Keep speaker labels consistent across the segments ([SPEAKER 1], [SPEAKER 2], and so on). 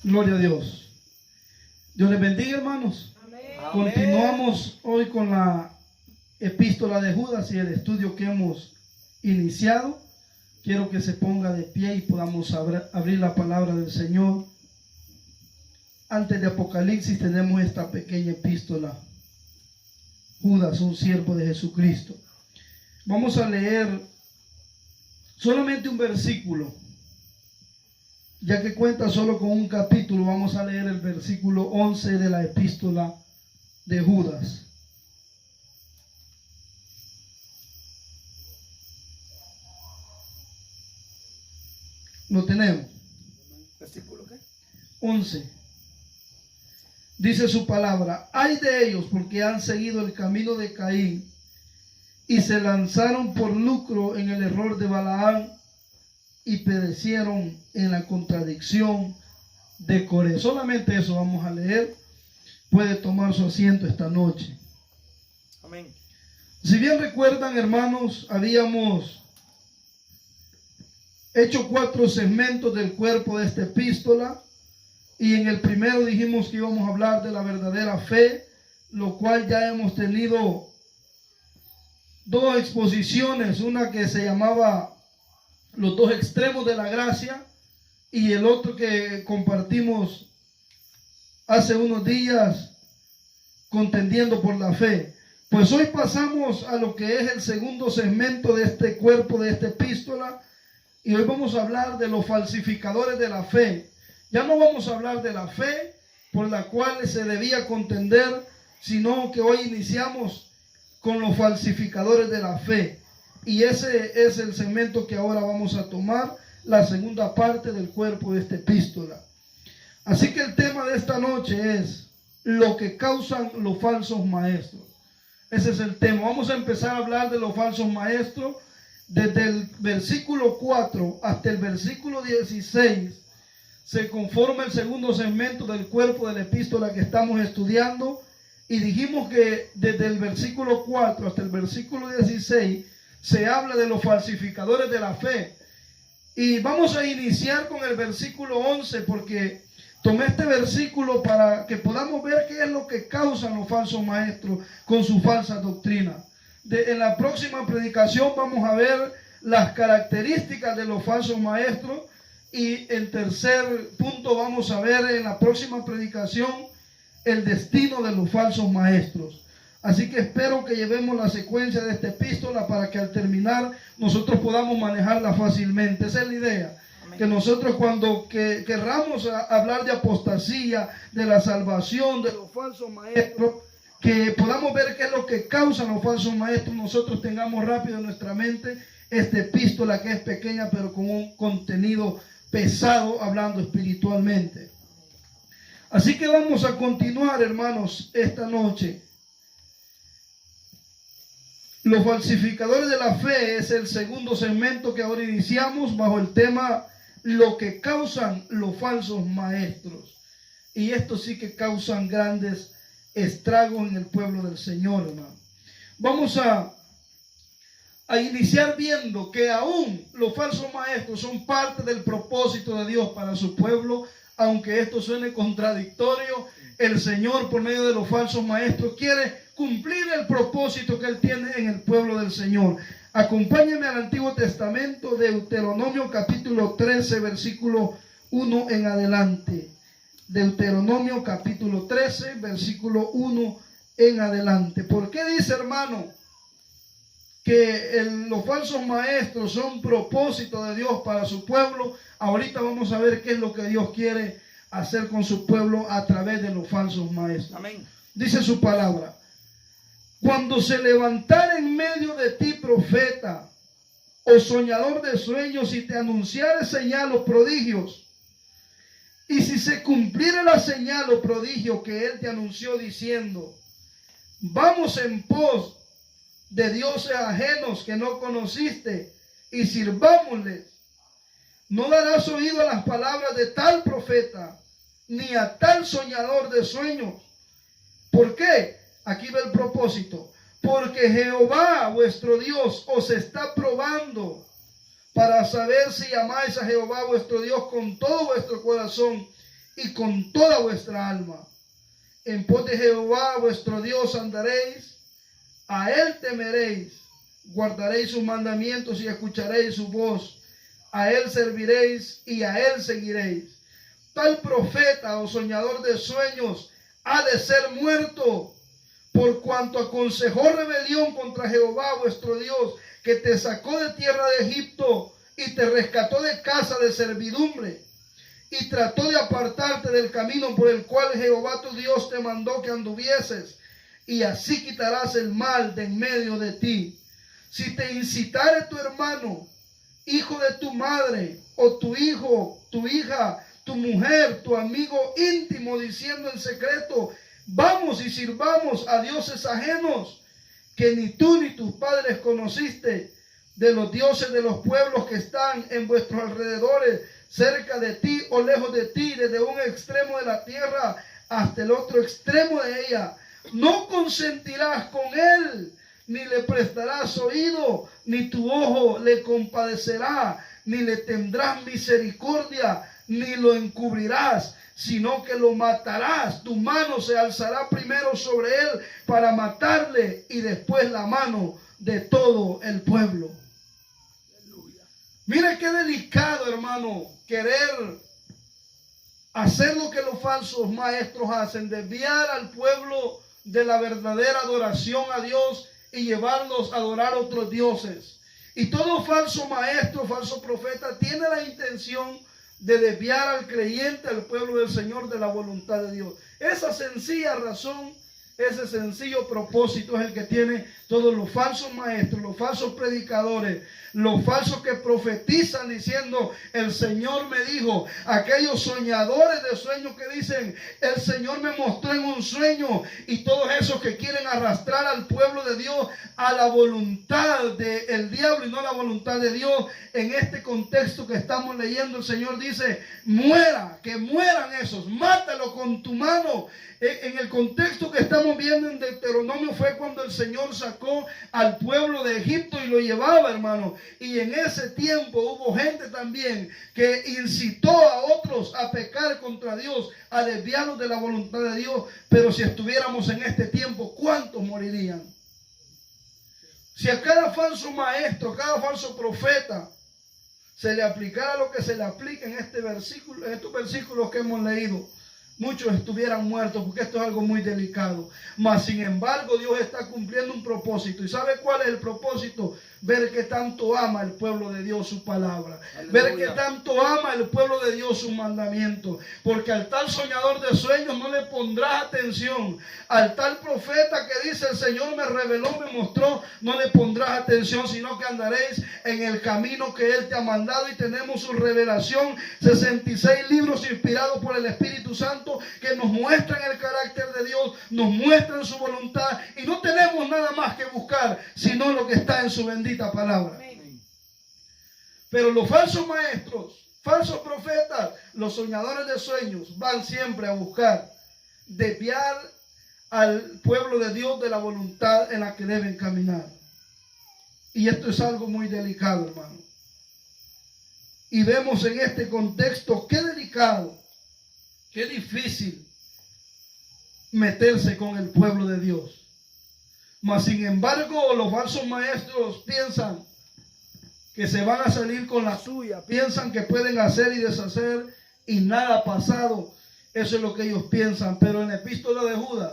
[SPEAKER 1] Gloria a Dios. Dios les bendiga, hermanos.
[SPEAKER 2] Amén.
[SPEAKER 1] Continuamos hoy con la epístola de Judas y el estudio que hemos iniciado. Quiero que se ponga de pie y podamos abrir la palabra del Señor. Antes de Apocalipsis tenemos esta pequeña epístola. Judas, un siervo de Jesucristo. Vamos a leer solamente un versículo. Ya que cuenta solo con un capítulo, vamos a leer el versículo 11 de la epístola de Judas. ¿Lo tenemos?
[SPEAKER 2] ¿Versículo qué?
[SPEAKER 1] 11. Dice su palabra: ay de ellos, porque han seguido el camino de Caín y se lanzaron por lucro en el error de Balaam y perecieron en la contradicción de Coré. Solamente eso vamos a leer. Puede tomar su asiento esta noche.
[SPEAKER 2] Amén.
[SPEAKER 1] Si bien recuerdan, hermanos, habíamos hecho 4 segmentos del cuerpo de esta epístola, y en el primero dijimos que íbamos a hablar de la verdadera fe, lo cual ya hemos tenido 2 exposiciones, una que se llamaba los 2 extremos de la gracia, y el otro que compartimos hace unos días, contendiendo por la fe. Pues hoy pasamos a lo que es el segundo segmento de este cuerpo de esta epístola, y hoy vamos a hablar de los falsificadores de la fe. Ya no vamos a hablar de la fe por la cual se debía contender, sino que hoy iniciamos con los falsificadores de la fe. Y ese es el segmento que ahora vamos a tomar, la segunda parte del cuerpo de esta epístola. Así que el tema de esta noche es lo que causan los falsos maestros. Ese es el tema. Vamos a empezar a hablar de los falsos maestros desde el versículo 4 hasta el versículo 16. Se conforma el segundo segmento del cuerpo de la epístola que estamos estudiando, y dijimos que desde el versículo 4 hasta el versículo 16 se habla de los falsificadores de la fe. Y vamos a iniciar con el versículo 11 porque tomé este versículo para que podamos ver qué es lo que causan los falsos maestros con su falsa doctrina. En la próxima predicación vamos a ver las características de los falsos maestros, y en tercer punto vamos a ver en la próxima predicación el destino de los falsos maestros. Así que espero que llevemos la secuencia de esta epístola para que al terminar nosotros podamos manejarla fácilmente. Esa es la idea. Amén. Que nosotros cuando querramos hablar de apostasía, de la salvación, de los falsos maestros, que podamos ver qué es lo que causan los falsos maestros, nosotros tengamos rápido en nuestra mente esta epístola que es pequeña pero con un contenido pesado hablando espiritualmente. Así que vamos a continuar, hermanos, esta noche. Los falsificadores de la fe es el segundo segmento que ahora iniciamos bajo el tema lo que causan los falsos maestros. Y esto sí que causan grandes estragos en el pueblo del Señor, hermano. Vamos a iniciar viendo que aún los falsos maestros son parte del propósito de Dios para su pueblo. Aunque esto suene contradictorio, el Señor por medio de los falsos maestros quiere cumplir el propósito que Él tiene en el pueblo del Señor. Acompáñenme al Antiguo Testamento, Deuteronomio capítulo 13, versículo 1 en adelante. Deuteronomio capítulo 13, versículo 1 en adelante. ¿Por qué dice, hermano, que los falsos maestros son propósito de Dios para su pueblo? Ahorita vamos a ver qué es lo que Dios quiere hacer con su pueblo a través de los falsos maestros.
[SPEAKER 2] Amén.
[SPEAKER 1] Dice su palabra: cuando se levantara en medio de ti profeta o soñador de sueños y te anunciare señal o prodigios, y si se cumpliera la señal o prodigio que él te anunció diciendo: vamos en pos de dioses ajenos que no conociste y sirvámosles, no darás oído a las palabras de tal profeta ni a tal soñador de sueños. ¿Por qué? Aquí va el propósito. Porque Jehová vuestro Dios os está probando para saber si amáis a Jehová vuestro Dios con todo vuestro corazón y con toda vuestra alma. En pos de Jehová vuestro Dios andaréis, a él temeréis, guardaréis sus mandamientos y escucharéis su voz, a él serviréis y a él seguiréis. Tal profeta o soñador de sueños ha de ser muerto, por cuanto aconsejó rebelión contra Jehová vuestro Dios, que te sacó de tierra de Egipto y te rescató de casa de servidumbre, y trató de apartarte del camino por el cual Jehová tu Dios te mandó que anduvieses, y así quitarás el mal de en medio de ti. Si te incitare tu hermano, hijo de tu madre, o tu hijo, tu hija, tu mujer, tu amigo íntimo, diciendo en secreto, vamos y sirvamos a dioses ajenos, que ni tú ni tus padres conociste, de los dioses de los pueblos que están en vuestros alrededores, cerca de ti o lejos de ti, desde un extremo de la tierra hasta el otro extremo de ella. No consentirás con él, ni le prestarás oído, ni tu ojo le compadecerá, ni le tendrás misericordia, ni lo encubrirás, sino que lo matarás. Tu mano se alzará primero sobre él para matarle, y después la mano de todo el pueblo. Aleluya. Mira qué delicado, hermano, querer hacer lo que los falsos maestros hacen, desviar al pueblo de la verdadera adoración a Dios y llevarlos a adorar a otros dioses. Y todo falso maestro, falso profeta tiene la intención de desviar al creyente, al pueblo del Señor, de la voluntad de Dios. Esa sencilla razón, ese sencillo propósito es el que tiene todos los falsos maestros, los falsos predicadores, los falsos que profetizan diciendo, el Señor me dijo, aquellos soñadores de sueños que dicen, el Señor me mostró en un sueño, y todos esos que quieren arrastrar al pueblo de Dios a la voluntad del diablo y no a la voluntad de Dios. En este contexto que estamos leyendo, el Señor dice, muera, que mueran esos, mátalo con tu mano. En el contexto que estamos viendo en Deuteronomio fue cuando el Señor sacó al pueblo de Egipto y lo llevaba, hermano. Y en ese tiempo hubo gente también que incitó a otros a pecar contra Dios, a desviarlos de la voluntad de Dios. Pero si estuviéramos en este tiempo, ¿cuántos morirían? Si a cada falso maestro, a cada falso profeta se le aplicara lo que se le aplica en este versículo, en estos versículos que hemos leído, muchos estuvieran muertos, porque esto es algo muy delicado. Mas sin embargo, Dios está cumpliendo un propósito. ¿Y sabe cuál es el propósito? Ver que tanto ama el pueblo de Dios su palabra. Aleluya. Ver que tanto ama el pueblo de Dios sus mandamientos. Porque al tal soñador de sueños no le pondrás atención. Al tal profeta que dice, el Señor me reveló, me mostró, no le pondrás atención, sino que andaréis en el camino que Él te ha mandado. Y tenemos su revelación, 66 libros inspirados por el Espíritu Santo, que nos muestran el carácter de Dios, nos muestran su voluntad, y no tenemos nada más que buscar sino lo que está en su bendita palabra. Pero los falsos maestros, falsos profetas, los soñadores de sueños van siempre a buscar desviar al pueblo de Dios de la voluntad en la que deben caminar. Y esto es algo muy delicado, hermano. Y vemos en este contexto qué delicado, qué difícil meterse con el pueblo de Dios. Mas sin embargo, los falsos maestros piensan que se van a salir con la suya, piensan que pueden hacer y deshacer y nada ha pasado. Eso es lo que ellos piensan. Pero en la epístola de Judas,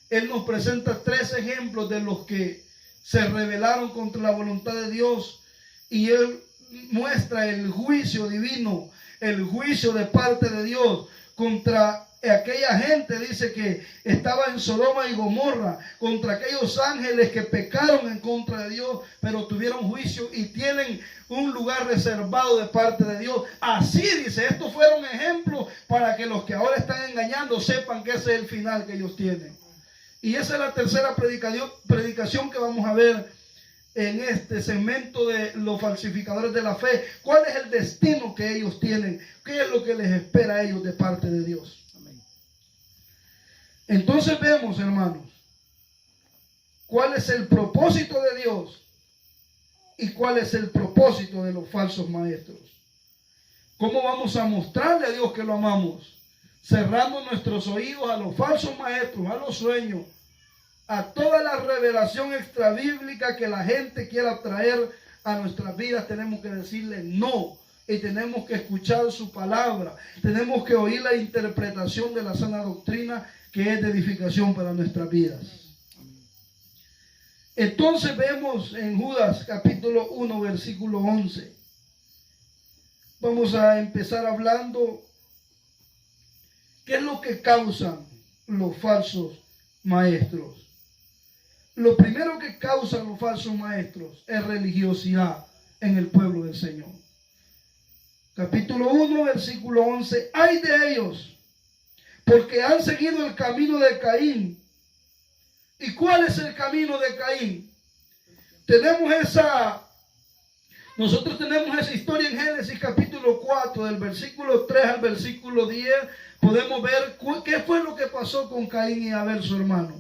[SPEAKER 1] él nos presenta 3 ejemplos de los que se rebelaron contra la voluntad de Dios, y él muestra el juicio divino, el juicio de parte de Dios contra aquella gente, dice, que estaba en Sodoma y Gomorra, contra aquellos ángeles que pecaron en contra de Dios, pero tuvieron juicio y tienen un lugar reservado de parte de Dios. Así dice, estos fueron ejemplos para que los que ahora están engañando sepan que ese es el final que ellos tienen. Y esa es la tercera predicación que vamos a ver en este segmento de los falsificadores de la fe. ¿Cuál es el destino que ellos tienen? ¿Qué es lo que les espera a ellos de parte de Dios? Entonces vemos, hermanos, cuál es el propósito de Dios y cuál es el propósito de los falsos maestros. ¿Cómo vamos a mostrarle a Dios que lo amamos? cerrando nuestros oídos a los falsos maestros, a los sueños, a toda la revelación extrabíblica que la gente quiera traer a nuestras vidas. Tenemos que decirle no y tenemos que escuchar su palabra. Tenemos que oír la interpretación de la sana doctrina que es de edificación para nuestras vidas. Entonces vemos en Judas capítulo 1 versículo 11. Vamos a empezar hablando qué es lo que causan los falsos maestros. Lo primero que causan los falsos maestros es religiosidad en el pueblo del Señor. Capítulo 1, versículo 11. Ay de ellos, porque han seguido el camino de Caín. ¿Y cuál es el camino de Caín? Nosotros tenemos esa historia en Génesis capítulo 4, del versículo 3 al versículo 10. Podemos ver qué fue lo que pasó con Caín y Abel, su hermano.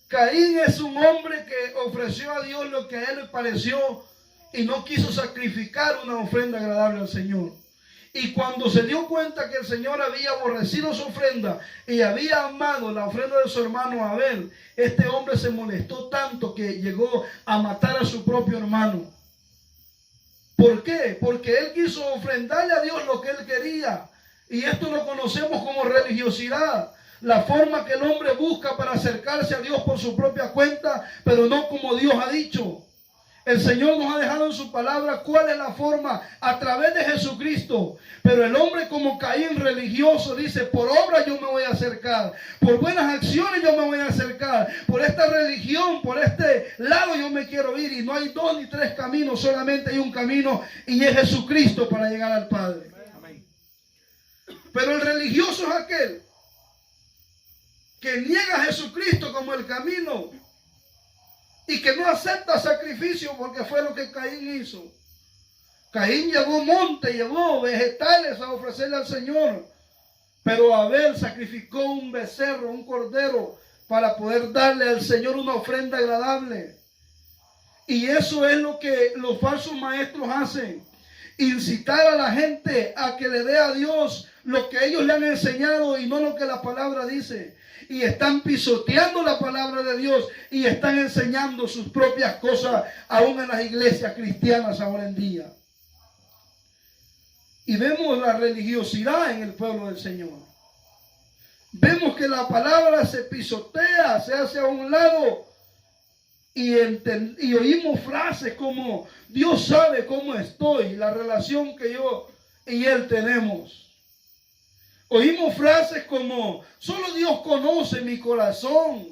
[SPEAKER 1] Caín es un hombre que ofreció a Dios lo que a él le pareció y no quiso sacrificar una ofrenda agradable al Señor. Y cuando se dio cuenta que el Señor había aborrecido su ofrenda y había amado la ofrenda de su hermano Abel, este hombre se molestó tanto que llegó a matar a su propio hermano. ¿Por qué? Porque él quiso ofrendarle a Dios lo que él quería. Y esto lo conocemos como religiosidad. La forma que el hombre busca para acercarse a Dios por su propia cuenta, pero no como Dios ha dicho. El Señor nos ha dejado en su palabra cuál es la forma, a través de Jesucristo. Pero el hombre como Caín religioso dice, por obra yo me voy a acercar, por buenas acciones yo me voy a acercar, por esta religión, por este lado yo me quiero ir. Y no hay dos ni tres caminos, solamente hay un camino y es Jesucristo para llegar al Padre. Amén. Pero el religioso es aquel que niega a Jesucristo como el camino y que no acepta sacrificio, porque fue lo que Caín hizo. Caín llevó monte, llevó vegetales a ofrecerle al Señor, pero Abel sacrificó un becerro, un cordero, para poder darle al Señor una ofrenda agradable. Y eso es lo que los falsos maestros hacen: incitar a la gente a que le dé a Dios lo que ellos le han enseñado y no lo que la palabra dice. Y están pisoteando la palabra de Dios y están enseñando sus propias cosas aún en las iglesias cristianas ahora en día. Y vemos la religiosidad en el pueblo del Señor. Vemos que la palabra se pisotea, se hace a un lado. Y oímos frases como: Dios sabe cómo estoy, la relación que yo y Él tenemos. Oímos frases como: solo Dios conoce mi corazón.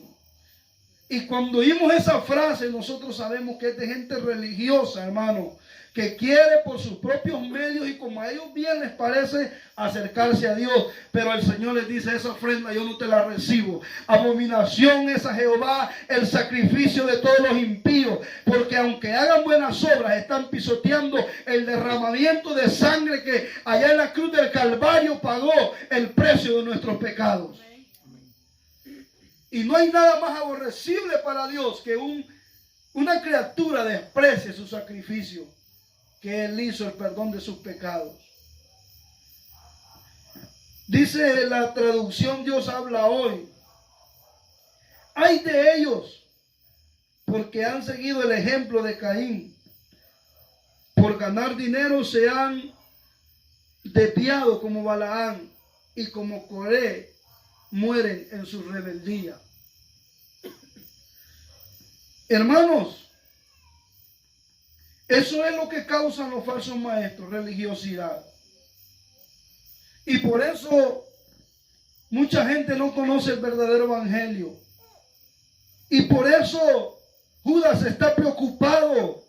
[SPEAKER 1] Y cuando oímos esa frase, nosotros sabemos que es de gente religiosa, hermano, que quiere por sus propios medios y como a ellos bien les parece acercarse a Dios. Pero el Señor les dice: esa ofrenda yo no te la recibo. Abominación es a Jehová el sacrificio de todos los impíos, porque aunque hagan buenas obras, están pisoteando el derramamiento de sangre que allá en la cruz del Calvario pagó el precio de nuestros pecados. Y no hay nada más aborrecible para Dios que una criatura desprecie su sacrificio, que Él hizo el perdón de sus pecados. Dice la traducción Dios habla hoy: ay de ellos, porque han seguido el ejemplo de Caín. Por ganar dinero se han desviado como Balaán, y como Coré mueren en su rebeldía. Hermanos, eso es lo que causan los falsos maestros: religiosidad. Y por eso mucha gente no conoce el verdadero evangelio. Y por eso Judas está preocupado.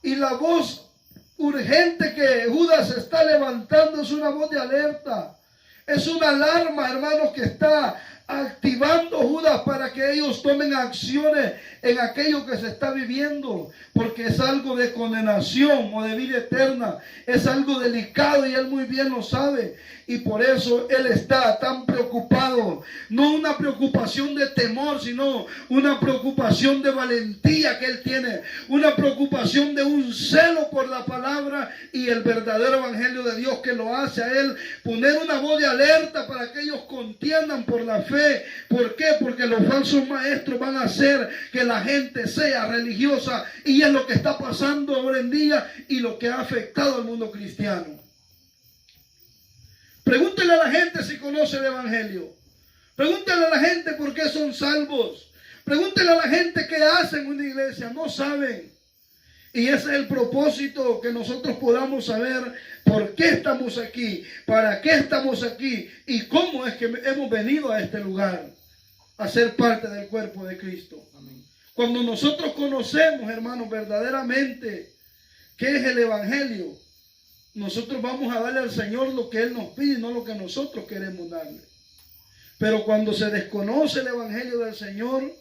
[SPEAKER 1] Y la voz urgente que Judas está levantando es una voz de alerta. Es una alarma, hermanos, que está activando Judas para que ellos tomen acciones en aquello que se está viviendo, porque es algo de condenación o de vida eterna, es algo delicado y él muy bien lo sabe, y por eso él está tan preocupado, no una preocupación de temor, sino una preocupación de valentía que él tiene, una preocupación de un celo por la palabra y el verdadero evangelio de Dios, que lo hace a él poner una voz de alerta para que ellos contiendan por la fe. ¿Por qué? Porque los falsos maestros van a hacer que la gente sea religiosa, y es lo que está pasando ahora en día y lo que ha afectado al mundo cristiano. Pregúntele a la gente si conoce el evangelio. Pregúntele a la gente por qué son salvos. Pregúntele a la gente qué hacen en una iglesia. No saben. Y ese es el propósito, que nosotros podamos saber por qué estamos aquí, para qué estamos aquí y cómo es que hemos venido a este lugar a ser parte del cuerpo de Cristo. Amén. Cuando nosotros conocemos, hermanos, verdaderamente qué es el evangelio, nosotros vamos a darle al Señor lo que Él nos pide y no lo que nosotros queremos darle. Pero cuando se desconoce el evangelio del Señor,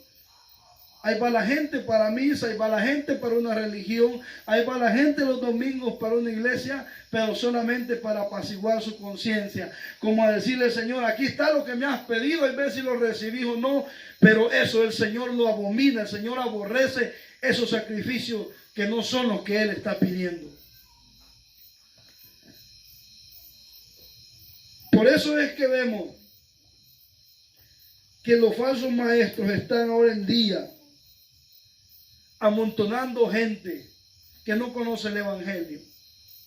[SPEAKER 1] ahí va la gente para misa, ahí va la gente para una religión, ahí va la gente los domingos para una iglesia, pero solamente para apaciguar su conciencia. Como a decirle, Señor, aquí está lo que me has pedido, y ver si lo recibí o no. Pero eso el Señor lo abomina, el Señor aborrece esos sacrificios que no son los que Él está pidiendo. Por eso es que vemos que los falsos maestros están ahora en día amontonando gente que no conoce el evangelio,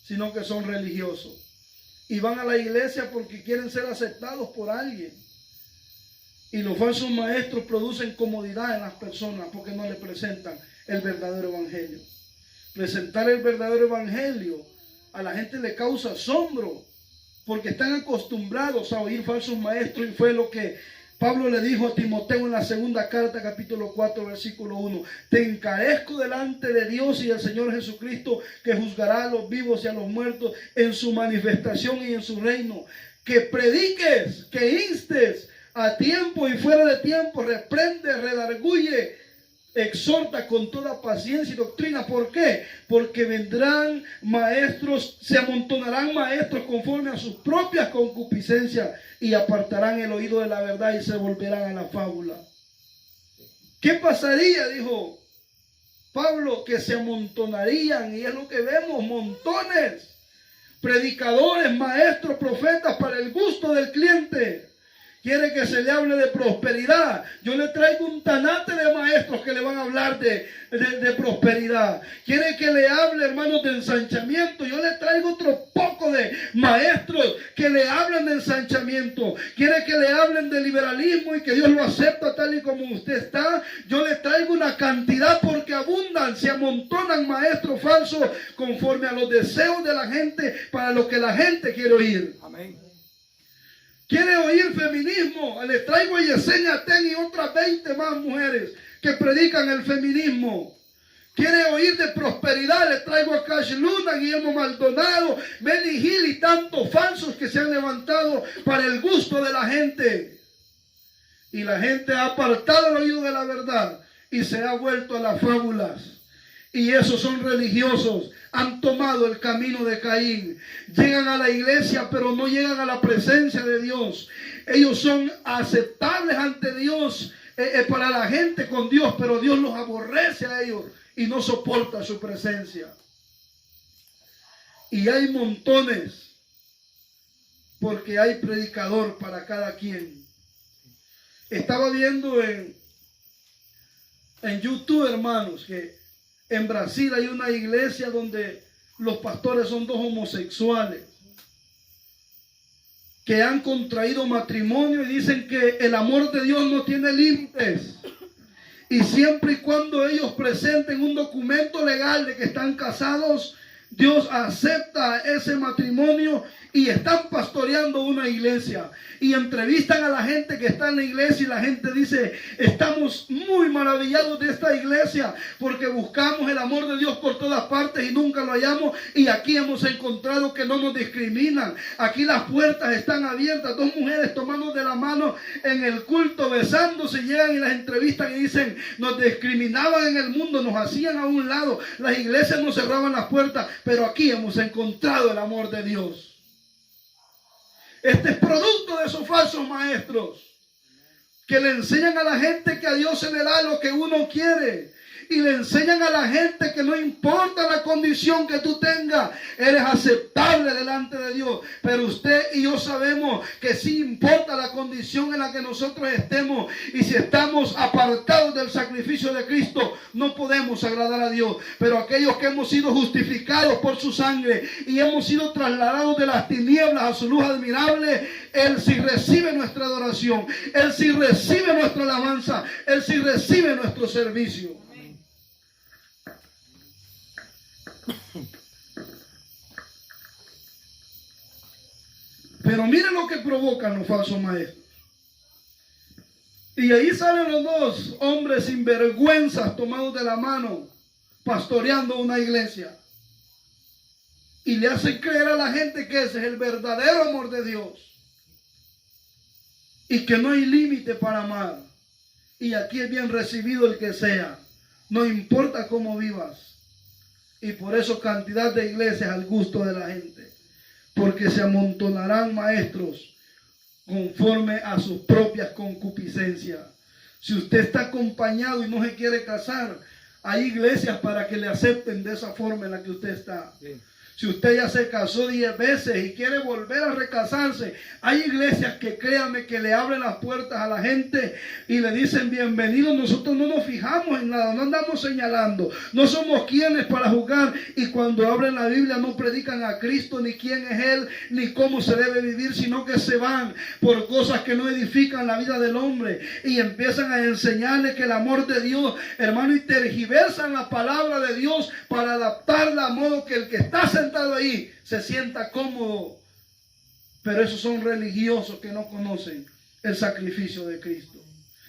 [SPEAKER 1] sino que son religiosos y van a la iglesia porque quieren ser aceptados por alguien. Y los falsos maestros producen comodidad en las personas porque no le presentan el verdadero evangelio. Presentar el verdadero evangelio a la gente le causa asombro, porque están acostumbrados a oír falsos maestros, y fue lo que Pablo le dijo a Timoteo en la segunda carta, capítulo 4, versículo 1. Te encarezco delante de Dios y del Señor Jesucristo, que juzgará a los vivos y a los muertos en su manifestación y en su reino. Que prediques, que instes a tiempo y fuera de tiempo, reprende, redarguye, exhorta con toda paciencia y doctrina. ¿Por qué? Porque vendrán maestros, se amontonarán maestros conforme a sus propias concupiscencias, y apartarán el oído de la verdad y se volverán a la fábula. ¿Qué pasaría? Dijo Pablo, que se amontonarían, y es lo que vemos, montones, predicadores, maestros, profetas, para el gusto del cliente. Quiere que se le hable de prosperidad. Yo le traigo un tanate de maestros que le van a hablar de prosperidad. Quiere que le hable, hermanos, de ensanchamiento. Yo le traigo otro poco de maestros que le hablan de ensanchamiento. Quiere que le hablen de liberalismo y que Dios lo acepta tal y como usted está. Yo le traigo una cantidad, porque abundan, se amontonan maestros falsos conforme a los deseos de la gente, para lo que la gente quiere oír. Amén. ¿Quiere oír feminismo? Les traigo a Yesenia Ten y otras 20 más mujeres que predican el feminismo. ¿Quiere oír de prosperidad? Les traigo a Cash Luna, Guillermo Maldonado, Benny Hill y tantos falsos que se han levantado para el gusto de la gente. Y la gente ha apartado el oído de la verdad y se ha vuelto a las fábulas. Y esos son religiosos. Han tomado el camino de Caín. Llegan a la iglesia, pero no llegan a la presencia de Dios. Ellos son aceptables ante Dios, para la gente con Dios, pero Dios los aborrece a ellos y no soporta su presencia. Y hay montones, porque hay predicador para cada quien. Estaba viendo en YouTube, hermanos, que en Brasil hay una iglesia donde los pastores son dos homosexuales que han contraído matrimonio, y dicen que el amor de Dios no tiene límites. Y siempre y cuando ellos presenten un documento legal de que están casados, Dios acepta ese matrimonio y están pastoreando una iglesia y entrevistan a la gente que está en la iglesia y la gente dice: estamos muy maravillados de esta iglesia porque buscamos el amor de Dios por todas partes y nunca lo hallamos, y aquí hemos encontrado que no nos discriminan, aquí las puertas están abiertas, dos mujeres tomando de la mano en el culto, besándose, llegan y las entrevistan y dicen: nos discriminaban en el mundo, nos hacían a un lado, las iglesias nos cerraban las puertas, pero aquí hemos encontrado el amor de Dios. Este es producto de esos falsos maestros que le enseñan a la gente que a Dios se le da lo que uno quiere. Y le enseñan a la gente que no importa la condición que tú tengas, eres aceptable delante de Dios. Pero usted y yo sabemos que sí importa la condición en la que nosotros estemos. Y si estamos apartados del sacrificio de Cristo, no podemos agradar a Dios. Pero aquellos que hemos sido justificados por su sangre y hemos sido trasladados de las tinieblas a su luz admirable, Él sí recibe nuestra adoración, Él sí recibe nuestra alabanza, Él sí recibe nuestro servicio. Pero miren lo que provocan los falsos maestros. Y ahí salen los dos hombres sinvergüenzas tomados de la mano, pastoreando una iglesia. Y le hacen creer a la gente que ese es el verdadero amor de Dios. Y que no hay límite para amar. Y aquí es bien recibido el que sea. No importa cómo vivas. Y por eso cantidad de iglesias al gusto de la gente. Porque se amontonarán maestros conforme a sus propias concupiscencias. Si usted está acompañado y no se quiere casar, hay iglesias para que le acepten de esa forma en la que usted está. Sí. Si usted ya se casó 10 veces y quiere volver a recasarse, hay iglesias que, créanme, que le abren las puertas a la gente y le dicen: bienvenidos. Nosotros no nos fijamos en nada, no andamos señalando, no somos quienes para juzgar. Y cuando abren la Biblia no predican a Cristo, ni quién es Él, ni cómo se debe vivir, sino que se van por cosas que no edifican la vida del hombre y empiezan a enseñarle que el amor de Dios, hermano, y tergiversan la palabra de Dios para adaptarla a modo que el que está sentado ahí se sienta cómodo. Pero esos son religiosos que no conocen el sacrificio de Cristo.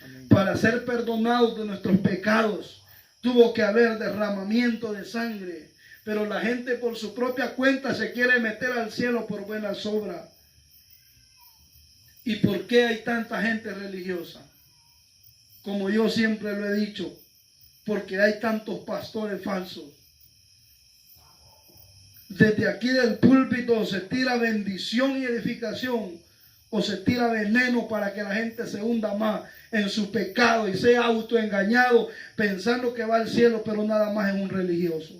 [SPEAKER 1] Amén. Para ser perdonados de nuestros pecados tuvo que haber derramamiento de sangre, pero la gente por su propia cuenta se quiere meter al cielo por buenas obras. ¿Y por qué hay tanta gente religiosa? Como yo siempre lo he dicho, porque hay tantos pastores falsos. Desde aquí del púlpito se tira bendición y edificación, o se tira veneno para que la gente se hunda más en su pecado y sea autoengañado pensando que va al cielo, pero nada más es un religioso.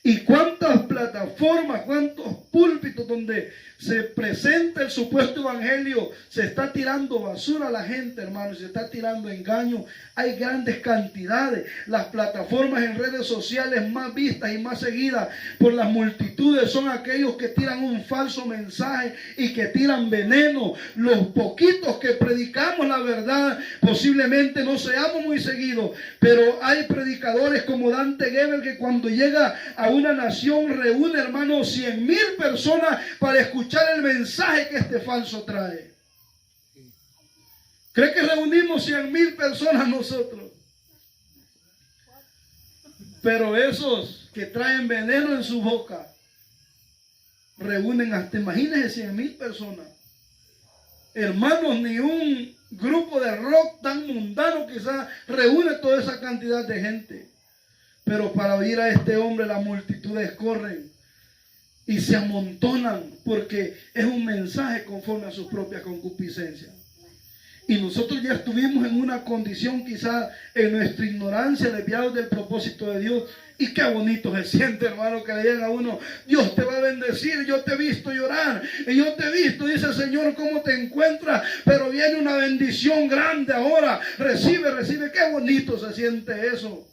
[SPEAKER 1] Y cuántas plataformas, cuántos púlpitos donde se presenta el supuesto evangelio, se está tirando basura a la gente, hermanos, se está tirando engaño. Hay grandes cantidades. Las plataformas en redes sociales más vistas y más seguidas por las multitudes son aquellos que tiran un falso mensaje y que tiran veneno. Los poquitos que predicamos la verdad posiblemente no seamos muy seguidos, pero hay predicadores como Dante Gebel que cuando llega a una nación reúne, hermanos, 100,000 personas para escuchar el mensaje que este falso trae. ¿Cree que reunimos 100,000 personas nosotros? Pero esos que traen veneno en su boca reúnen hasta, imagínense, 100,000 personas. Hermanos, ni un grupo de rock tan mundano quizás reúne toda esa cantidad de gente. Pero para oír a este hombre las multitudes corren y se amontonan porque es un mensaje conforme a sus propias concupiscencias. Y nosotros ya estuvimos en una condición quizás en nuestra ignorancia desviados del propósito de Dios. Y qué bonito se siente, hermano, que le digan a uno: Dios te va a bendecir, yo te he visto llorar, y yo te he visto, dice el Señor, cómo te encuentras, pero viene una bendición grande ahora, recibe, qué bonito se siente eso.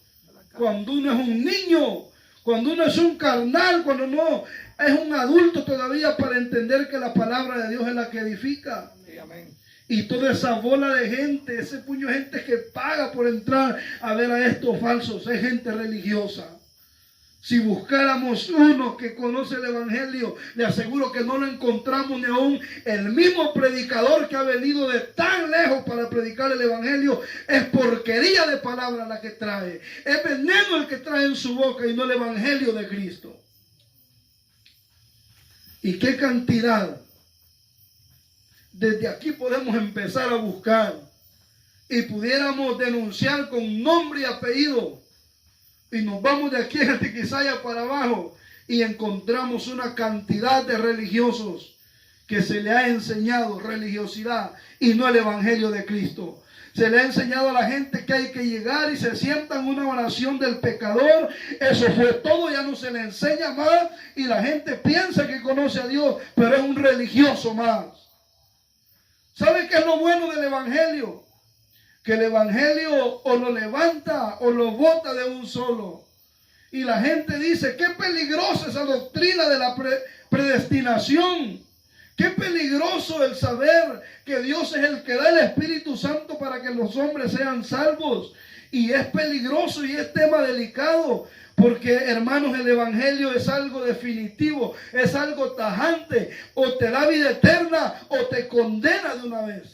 [SPEAKER 1] Cuando uno es un niño, cuando uno es un carnal, cuando no es un adulto todavía para entender que la palabra de Dios es la que edifica. Amén. Y toda esa bola de gente, ese puño de gente que paga por entrar a ver a estos falsos, es gente religiosa. Si buscáramos uno que conoce el Evangelio, le aseguro que no lo encontramos ni aún. El mismo predicador que ha venido de tan lejos para predicar el Evangelio, es porquería de palabra la que trae. Es veneno el que trae en su boca y no el Evangelio de Cristo. ¿Y qué cantidad? Desde aquí podemos empezar a buscar y pudiéramos denunciar con nombre y apellido. Y nos vamos de aquí a Tiquisaya para abajo y encontramos una cantidad de religiosos que se le ha enseñado religiosidad y no el Evangelio de Cristo. Se le ha enseñado a la gente que hay que llegar y se sienta en una oración del pecador. Eso fue todo, ya no se le enseña más y la gente piensa que conoce a Dios, pero es un religioso más. ¿Sabe qué es lo bueno del Evangelio? Que el Evangelio o lo levanta o lo bota de un solo. Y la gente dice, qué peligrosa esa doctrina de la predestinación. Qué peligroso el saber que Dios es el que da el Espíritu Santo para que los hombres sean salvos. Y es peligroso y es tema delicado. Porque, hermanos, el Evangelio es algo definitivo, es algo tajante. O te da vida eterna o te condena de una vez.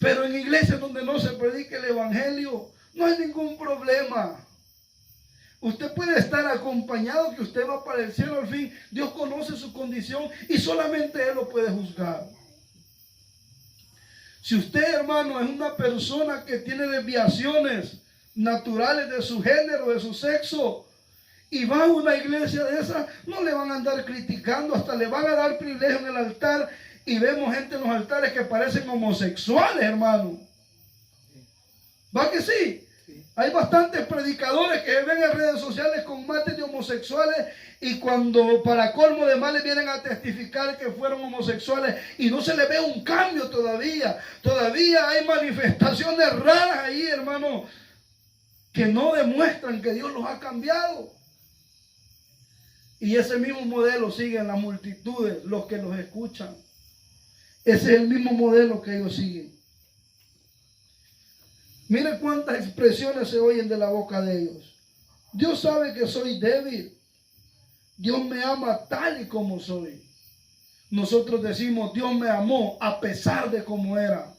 [SPEAKER 1] Pero en iglesias donde no se predica el Evangelio, no hay ningún problema. Usted puede estar acompañado que usted va para el cielo al fin. Dios conoce su condición y solamente Él lo puede juzgar. Si usted, hermano, es una persona que tiene desviaciones naturales de su género, de su sexo, y va a una iglesia de esa, no le van a andar criticando, hasta le van a dar privilegio en el altar. Y vemos gente en los altares que parecen homosexuales, hermano. ¿Va que sí? Sí. Hay bastantes predicadores que ven en redes sociales con mates de homosexuales y cuando para colmo de males vienen a testificar que fueron homosexuales y no se le ve un cambio todavía. Todavía hay manifestaciones raras ahí, hermano, que no demuestran que Dios los ha cambiado. Y ese mismo modelo sigue en las multitudes, los que los escuchan. Ese es el mismo modelo que ellos siguen. Mire cuántas expresiones se oyen de la boca de ellos. Dios sabe que soy débil. Dios me ama tal y como soy. Nosotros decimos, Dios me amó a pesar de cómo era.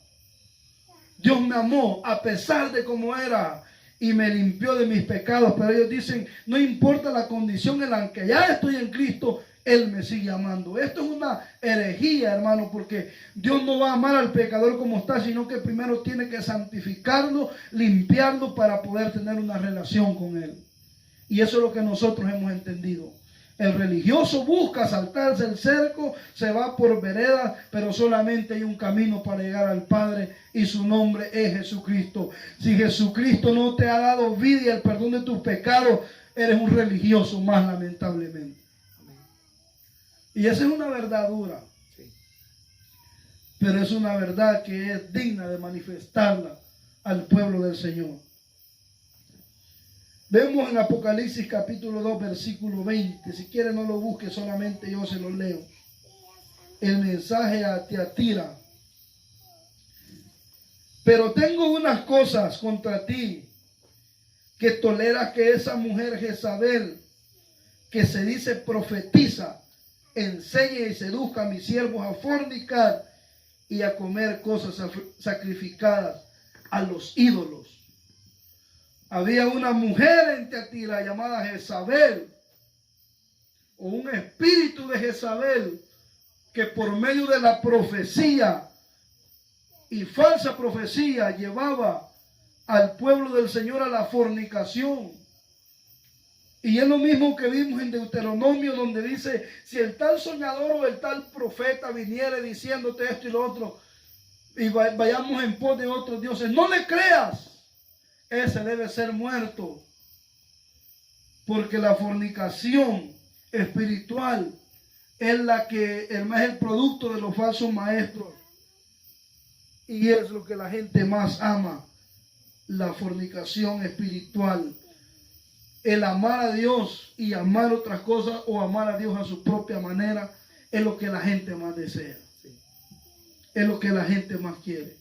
[SPEAKER 1] Dios me amó a pesar de cómo era y me limpió de mis pecados. Pero ellos dicen, no importa la condición en la que ya estoy en Cristo, Él me sigue amando. Esto es una herejía, hermano, porque Dios no va a amar al pecador como está, sino que primero tiene que santificarlo, limpiarlo para poder tener una relación con Él. Y eso es lo que nosotros hemos entendido. El religioso busca saltarse el cerco, se va por veredas, pero solamente hay un camino para llegar al Padre y su nombre es Jesucristo. Si Jesucristo no te ha dado vida y el perdón de tus pecados, eres un religioso más, lamentablemente. Y esa es una verdad dura, sí, pero es una verdad que es digna de manifestarla al pueblo del Señor. Vemos en Apocalipsis capítulo 2 versículo 20, si quiere no lo busque, solamente yo se lo leo. El mensaje a Tiatira. Pero tengo unas cosas contra ti, que toleras que esa mujer Jezabel, que se dice profetiza, enseñe y seduzca a mis siervos a fornicar y a comer cosas sacrificadas a los ídolos. Había una mujer en Tiatira llamada Jezabel, o un espíritu de Jezabel, que por medio de la profecía y falsa profecía llevaba al pueblo del Señor a la fornicación. Y es lo mismo que vimos en Deuteronomio, donde dice, si el tal soñador o el tal profeta viniere diciéndote esto y lo otro, y vayamos en pos de otros dioses, no le creas, ese debe ser muerto. Porque la fornicación espiritual es el producto de los falsos maestros. Y es lo que la gente más ama, la fornicación espiritual. El amar a Dios y amar otras cosas o amar a Dios a su propia manera es lo que la gente más desea. Es lo que la gente más quiere.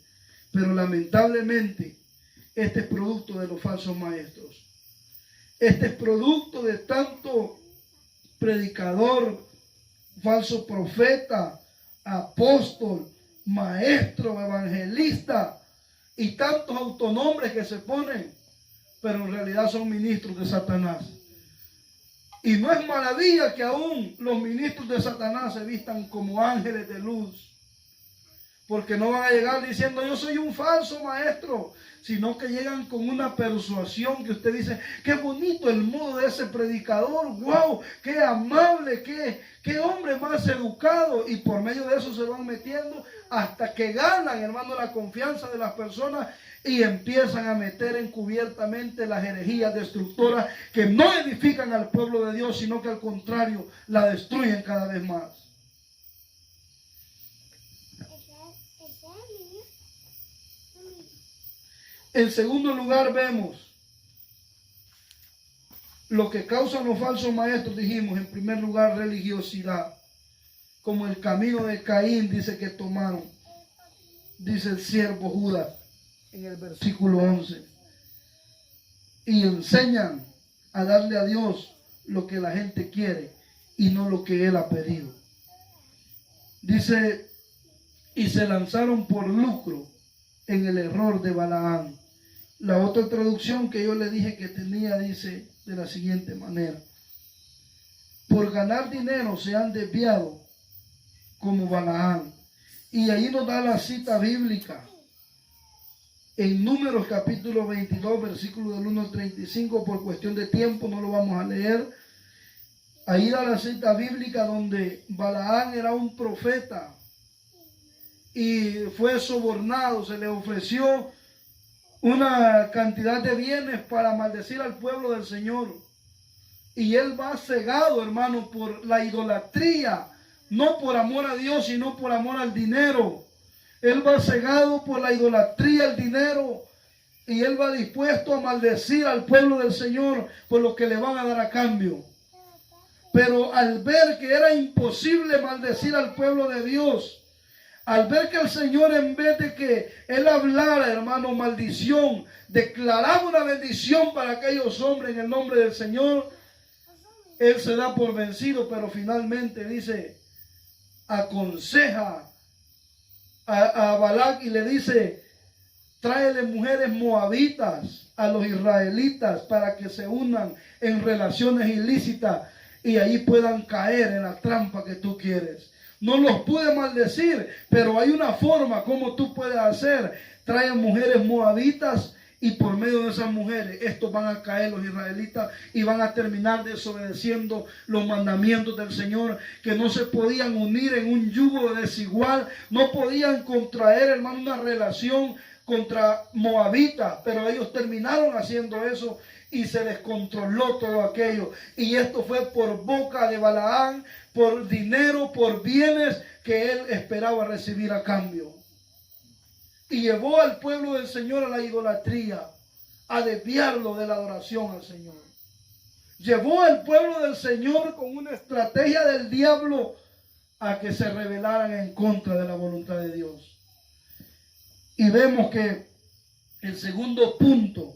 [SPEAKER 1] Pero lamentablemente este es producto de los falsos maestros. Este es producto de tanto predicador, falso profeta, apóstol, maestro, evangelista y tantos autonombres que se ponen, pero en realidad son ministros de Satanás. Y no es maravilla que aún los ministros de Satanás se vistan como ángeles de luz, porque no van a llegar diciendo yo soy un falso maestro, sino que llegan con una persuasión que usted dice, qué bonito el modo de ese predicador, wow, qué amable, qué hombre más educado, y por medio de eso se van metiendo hasta que ganan, hermano, la confianza de las personas y empiezan a meter encubiertamente las herejías destructoras que no edifican al pueblo de Dios, sino que al contrario, la destruyen cada vez más. En segundo lugar vemos lo que causan los falsos maestros, dijimos, en primer lugar religiosidad, como el camino de Caín dice que tomaron, dice el siervo Judas en el versículo 11, y enseñan a darle a Dios lo que la gente quiere y no lo que Él ha pedido. Dice, y se lanzaron por lucro en el error de Balaam. La otra traducción que yo le dije que tenía dice de la siguiente manera: por ganar dinero se han desviado como Balaam. Y ahí nos da la cita bíblica en Números capítulo 22, versículo del 1 al 35. Por cuestión de tiempo no lo vamos a leer. Ahí da la cita bíblica donde Balaam era un profeta y fue sobornado, se le ofreció una cantidad de bienes para maldecir al pueblo del Señor. Y él va cegado, hermano, por la idolatría, no por amor a Dios, sino por amor al dinero. Él va cegado por la idolatría, el dinero, y él va dispuesto a maldecir al pueblo del Señor por lo que le van a dar a cambio. Pero al ver que era imposible maldecir al pueblo de Dios, al ver que el Señor, en vez de que Él hablara, hermano, maldición, declaraba una bendición para aquellos hombres en el nombre del Señor, Él se da por vencido, pero finalmente dice, aconseja a Balac y le dice, tráele mujeres moabitas a los israelitas para que se unan en relaciones ilícitas y ahí puedan caer en la trampa que tú quieres. No los pude maldecir, pero hay una forma como tú puedes hacer. Trae mujeres moabitas y por medio de esas mujeres estos van a caer los israelitas y van a terminar desobedeciendo los mandamientos del Señor, que no se podían unir en un yugo desigual, no podían contraer, hermano, una relación contra moabitas, pero ellos terminaron haciendo eso y se descontroló todo aquello. Y esto fue por boca de Balaam, por dinero, por bienes que él esperaba recibir a cambio. Y llevó al pueblo del Señor a la idolatría, a desviarlo de la adoración al Señor. Llevó al pueblo del Señor con una estrategia del diablo a que se rebelaran en contra de la voluntad de Dios. Y vemos que el segundo punto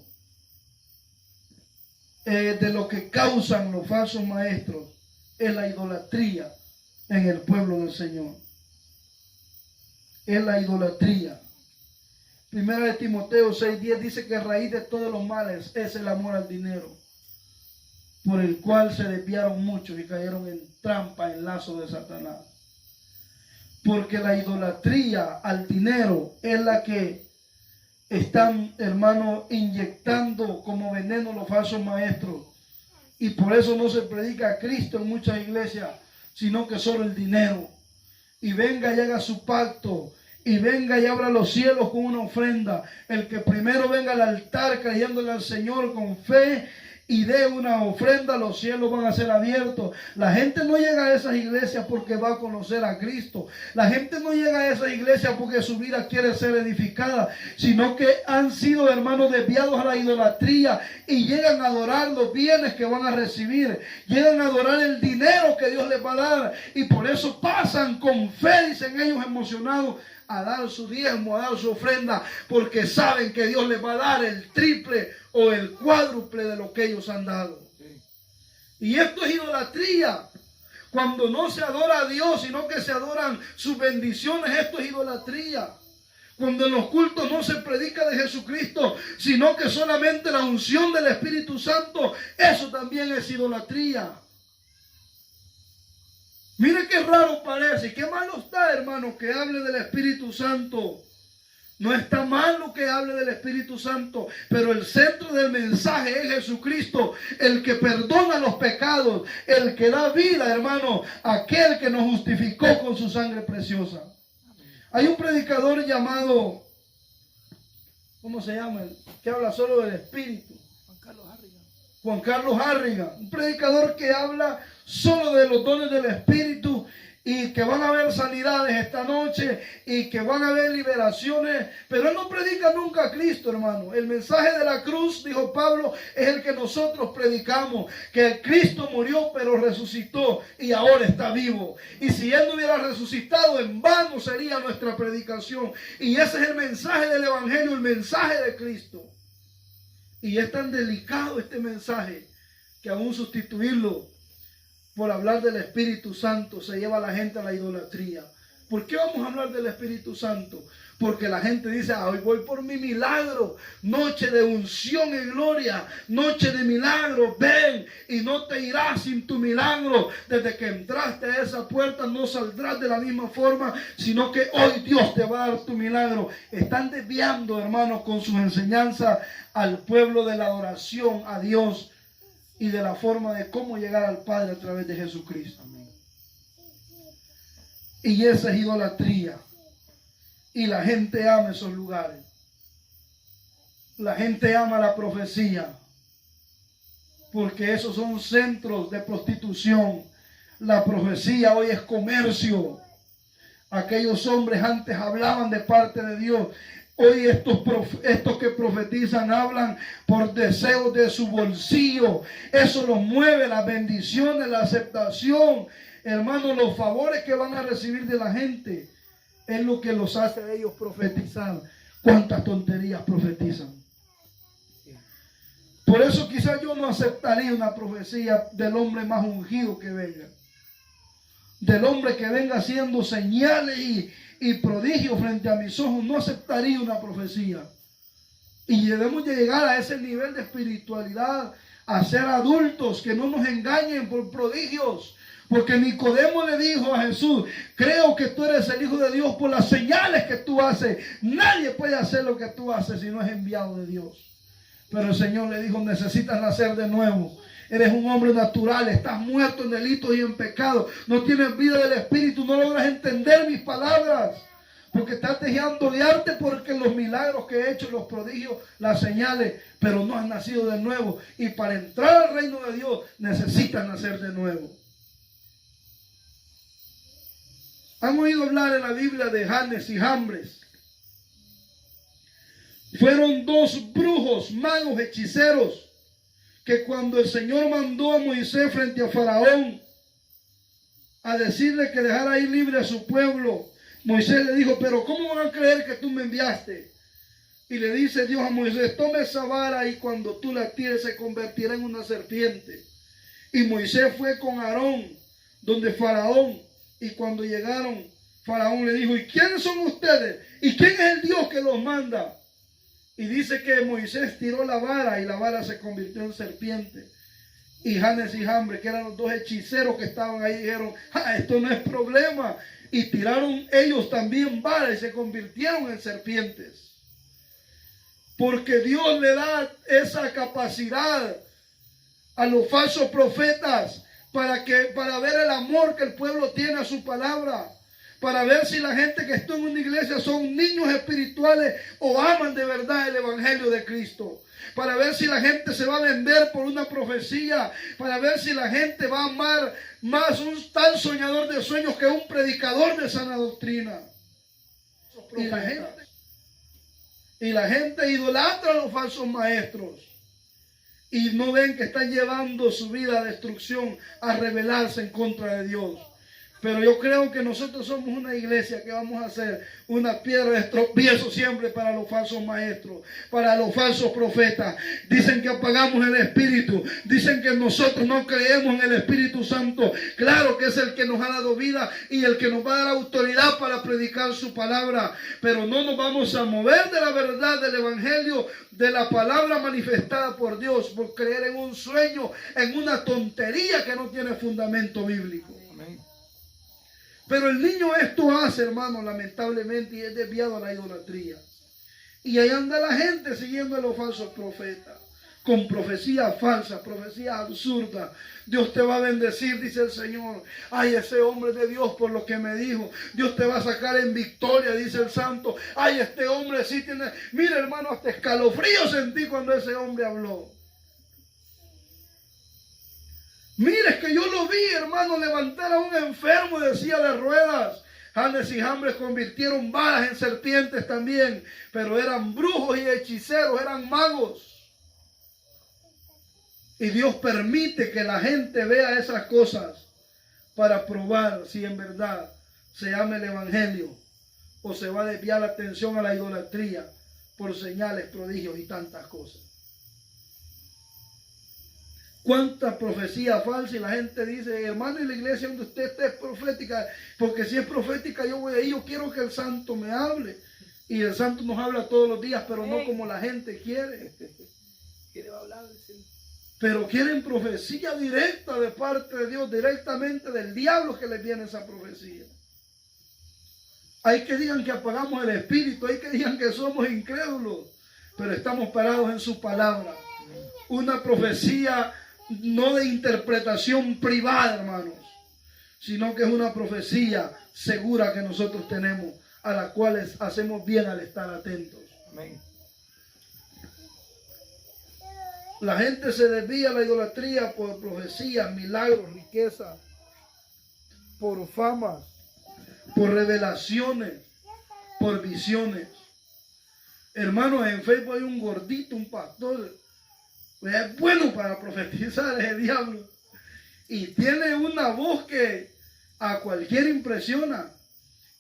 [SPEAKER 1] de lo que causan los falsos maestros es la idolatría en el pueblo del Señor. Es la idolatría. Primera de Timoteo 6:10 dice que raíz de todos los males es el amor al dinero, por el cual se desviaron muchos y cayeron en trampa, en lazo de Satanás. Porque la idolatría al dinero es la que están, hermanos, inyectando como veneno los falsos maestros. Y por eso no se predica a Cristo en muchas iglesias, sino que solo el dinero. Y venga y haga su pacto, y venga y abra los cielos con una ofrenda. El que primero venga al altar creyéndole al Señor con fe y dé una ofrenda, los cielos van a ser abiertos. La gente no llega a esas iglesias porque va a conocer a Cristo. La gente no llega a esas iglesias porque su vida quiere ser edificada, sino que han sido, hermanos, desviados a la idolatría y llegan a adorar los bienes que van a recibir. Llegan a adorar el dinero que Dios les va a dar. Y por eso pasan con fe, dicen ellos emocionados, a dar su diezmo, a dar su ofrenda, porque saben que Dios les va a dar el triple o el cuádruple de lo que ellos han dado. Y esto es idolatría. Cuando no se adora a Dios, sino que se adoran sus bendiciones, esto es idolatría. Cuando en los cultos no se predica de Jesucristo, sino que solamente la unción del Espíritu Santo, eso también es idolatría. Mire qué raro parece, qué malo está, hermano, que hable del Espíritu Santo. No está mal lo que hable del Espíritu Santo, pero el centro del mensaje es Jesucristo, el que perdona los pecados, el que da vida, hermano, aquel que nos justificó con su sangre preciosa. Hay un predicador llamado, ¿cómo se llama? Que habla solo del Espíritu. Juan Carlos Harrigan, un predicador que habla solo de los dones del Espíritu y que van a haber sanidades esta noche y que van a haber liberaciones, pero él no predica nunca a Cristo, hermano. El mensaje de la cruz, dijo Pablo, es el que nosotros predicamos, que Cristo murió pero resucitó y ahora está vivo. Y si él no hubiera resucitado, en vano sería nuestra predicación. Y ese es el mensaje del Evangelio, el mensaje de Cristo. Y es tan delicado este mensaje que aún sustituirlo por hablar del Espíritu Santo se lleva a la gente a la idolatría. ¿Por qué vamos a hablar del Espíritu Santo? Porque la gente dice, hoy voy por mi milagro, noche de unción y gloria, noche de milagro, ven y no te irás sin tu milagro. Desde que entraste a esa puerta no saldrás de la misma forma, sino que hoy Dios te va a dar tu milagro. Están desviando, hermanos, con sus enseñanzas al pueblo de la adoración a Dios y de la forma de cómo llegar al Padre a través de Jesucristo. Y esa es idolatría. Y la gente ama esos lugares. La gente ama la profecía. Porque esos son centros de prostitución. La profecía hoy es comercio. Aquellos hombres antes hablaban de parte de Dios. Hoy estos que profetizan hablan por deseos de su bolsillo. Eso los mueve, las bendiciones, la aceptación. Hermanos, los favores que van a recibir de la gente es lo que los hace a ellos profetizar. ¿Cuántas tonterías profetizan? Por eso quizás yo no aceptaría una profecía del hombre más ungido que venga. Del hombre que venga haciendo señales y prodigios frente a mis ojos. No aceptaría una profecía. Y debemos llegar a ese nivel de espiritualidad, a ser adultos, que no nos engañen por prodigios. Porque Nicodemo le dijo a Jesús, creo que tú eres el Hijo de Dios por las señales que tú haces. Nadie puede hacer lo que tú haces si no es enviado de Dios. Pero el Señor le dijo, necesitas nacer de nuevo. Eres un hombre natural, estás muerto en delitos y en pecado. No tienes vida del Espíritu, no logras entender mis palabras. Porque estás dejando de arte porque los milagros que he hecho, los prodigios, las señales, pero no has nacido de nuevo. Y para entrar al reino de Dios necesitas nacer de nuevo. ¿Han oído hablar en la Biblia de Janes y Jambres? Fueron dos brujos, magos, hechiceros, que cuando el Señor mandó a Moisés frente a Faraón a decirle que dejara ir libre a su pueblo, Moisés le dijo, pero ¿cómo van a creer que tú me enviaste? Y le dice Dios a Moisés, toma esa vara y cuando tú la tires se convertirá en una serpiente. Y Moisés fue con Aarón, donde Faraón, y cuando llegaron, Faraón le dijo, ¿y quiénes son ustedes? ¿Y quién es el Dios que los manda? Y dice que Moisés tiró la vara y la vara se convirtió en serpiente. Y Janes y Jambres, que eran los dos hechiceros que estaban ahí, dijeron, esto no es problema. Y tiraron ellos también vara y se convirtieron en serpientes. Porque Dios le da esa capacidad a los falsos profetas para ver el amor que el pueblo tiene a su palabra. Para ver si la gente que está en una iglesia son niños espirituales o aman de verdad el evangelio de Cristo. Para ver si la gente se va a vender por una profecía. Para ver si la gente va a amar más un tal soñador de sueños que un predicador de sana doctrina. Y la gente idolatra a los falsos maestros. Y no ven que están llevando su vida a destrucción, a rebelarse en contra de Dios. Pero yo creo que nosotros somos una iglesia que vamos a hacer una piedra de tropiezo siempre para los falsos maestros, para los falsos profetas. Dicen que apagamos el Espíritu, dicen que nosotros no creemos en el Espíritu Santo. Claro que es el que nos ha dado vida y el que nos va a dar autoridad para predicar su palabra. Pero no nos vamos a mover de la verdad del Evangelio, de la palabra manifestada por Dios, por creer en un sueño, en una tontería que no tiene fundamento bíblico.
[SPEAKER 2] Amén.
[SPEAKER 1] Pero el niño esto hace, hermano, lamentablemente, y es desviado a la idolatría. Y ahí anda la gente siguiendo a los falsos profetas, con profecías falsas, profecías absurdas. Dios te va a bendecir, dice el Señor. Ay, ese hombre de Dios por lo que me dijo. Dios te va a sacar en victoria, dice el Santo. Ay, este hombre sí tiene... Mira, hermano, hasta escalofrío sentí cuando ese hombre habló. Mire, es que yo lo vi, hermano, levantar a un enfermo de silla de ruedas. Janes y Jambres convirtieron balas en serpientes también. Pero eran brujos y hechiceros, eran magos. Y Dios permite que la gente vea esas cosas para probar si en verdad se ama el Evangelio o se va a desviar la atención a la idolatría por señales, prodigios y tantas cosas. Cuánta profecía falsa, y la gente dice, hermano, en la iglesia donde usted esté es profética, porque si es profética yo voy ahí, yo quiero que el santo me hable. Y el santo nos habla todos los días, pero no como la gente quiere.
[SPEAKER 2] ¿Quiere hablar?
[SPEAKER 1] Pero quieren profecía directa de parte de Dios, directamente del diablo que les viene esa profecía. Hay que digan que apagamos el espíritu, hay que digan que somos incrédulos, pero estamos parados en su palabra. Una profecía no de interpretación privada, hermanos, sino que es una profecía segura que nosotros tenemos, a la cual hacemos bien al estar atentos.
[SPEAKER 2] Amén.
[SPEAKER 1] La gente se desvía a la idolatría por profecías, milagros, riquezas, por famas, por revelaciones, por visiones. Hermanos, en Facebook hay un gordito, un pastor, es bueno para profetizar, es el diablo. Y tiene una voz que a cualquiera impresiona.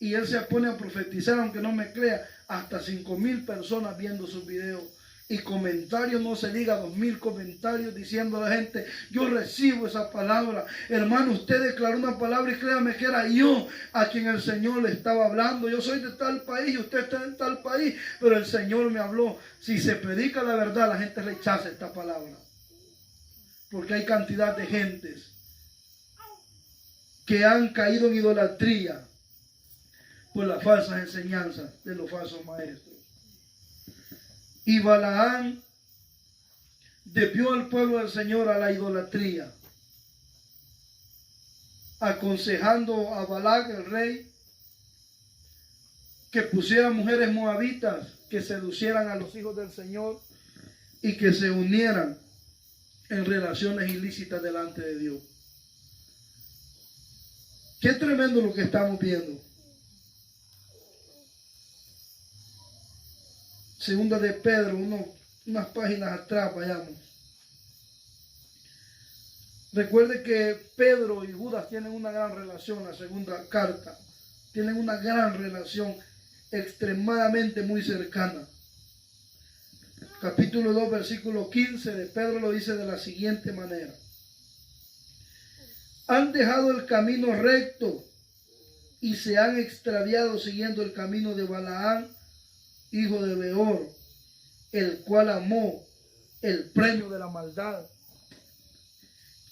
[SPEAKER 1] Y él se pone a profetizar, aunque no me crea, hasta 5,000 personas viendo sus videos. Y comentarios, no se diga 2,000 comentarios diciendo a la gente, yo recibo esa palabra. Hermano, usted declaró una palabra y créame que era yo a quien el Señor le estaba hablando. Yo soy de tal país y usted está en tal país, pero el Señor me habló. Si se predica la verdad, la gente rechaza esta palabra. Porque hay cantidad de gentes que han caído en idolatría por las falsas enseñanzas de los falsos maestros. Y Balaam desvió al pueblo del Señor a la idolatría, aconsejando a Balac, el rey, que pusiera mujeres moabitas que seducieran a los hijos del Señor y que se unieran en relaciones ilícitas delante de Dios. Qué tremendo lo que estamos viendo. Segunda de Pedro, unas páginas atrás, vayamos. Recuerde que Pedro y Judas tienen una gran relación, la segunda carta. Tienen una gran relación, extremadamente muy cercana. Capítulo 2, versículo 15 de Pedro lo dice de la siguiente manera. Han dejado el camino recto y se han extraviado siguiendo el camino de Balaam, hijo de Beor, el cual amó el premio de la maldad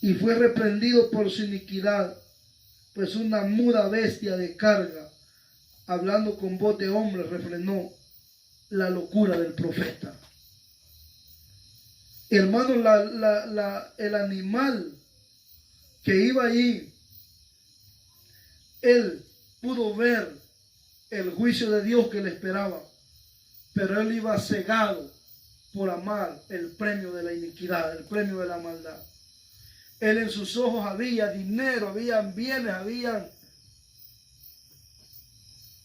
[SPEAKER 1] y fue reprendido por su iniquidad, pues una muda bestia de carga, hablando con voz de hombre, refrenó la locura del profeta. Hermano, el animal que iba allí, él pudo ver el juicio de Dios que le esperaba. Pero él iba cegado por amar el premio de la iniquidad, el premio de la maldad. Él en sus ojos había dinero, habían bienes, habían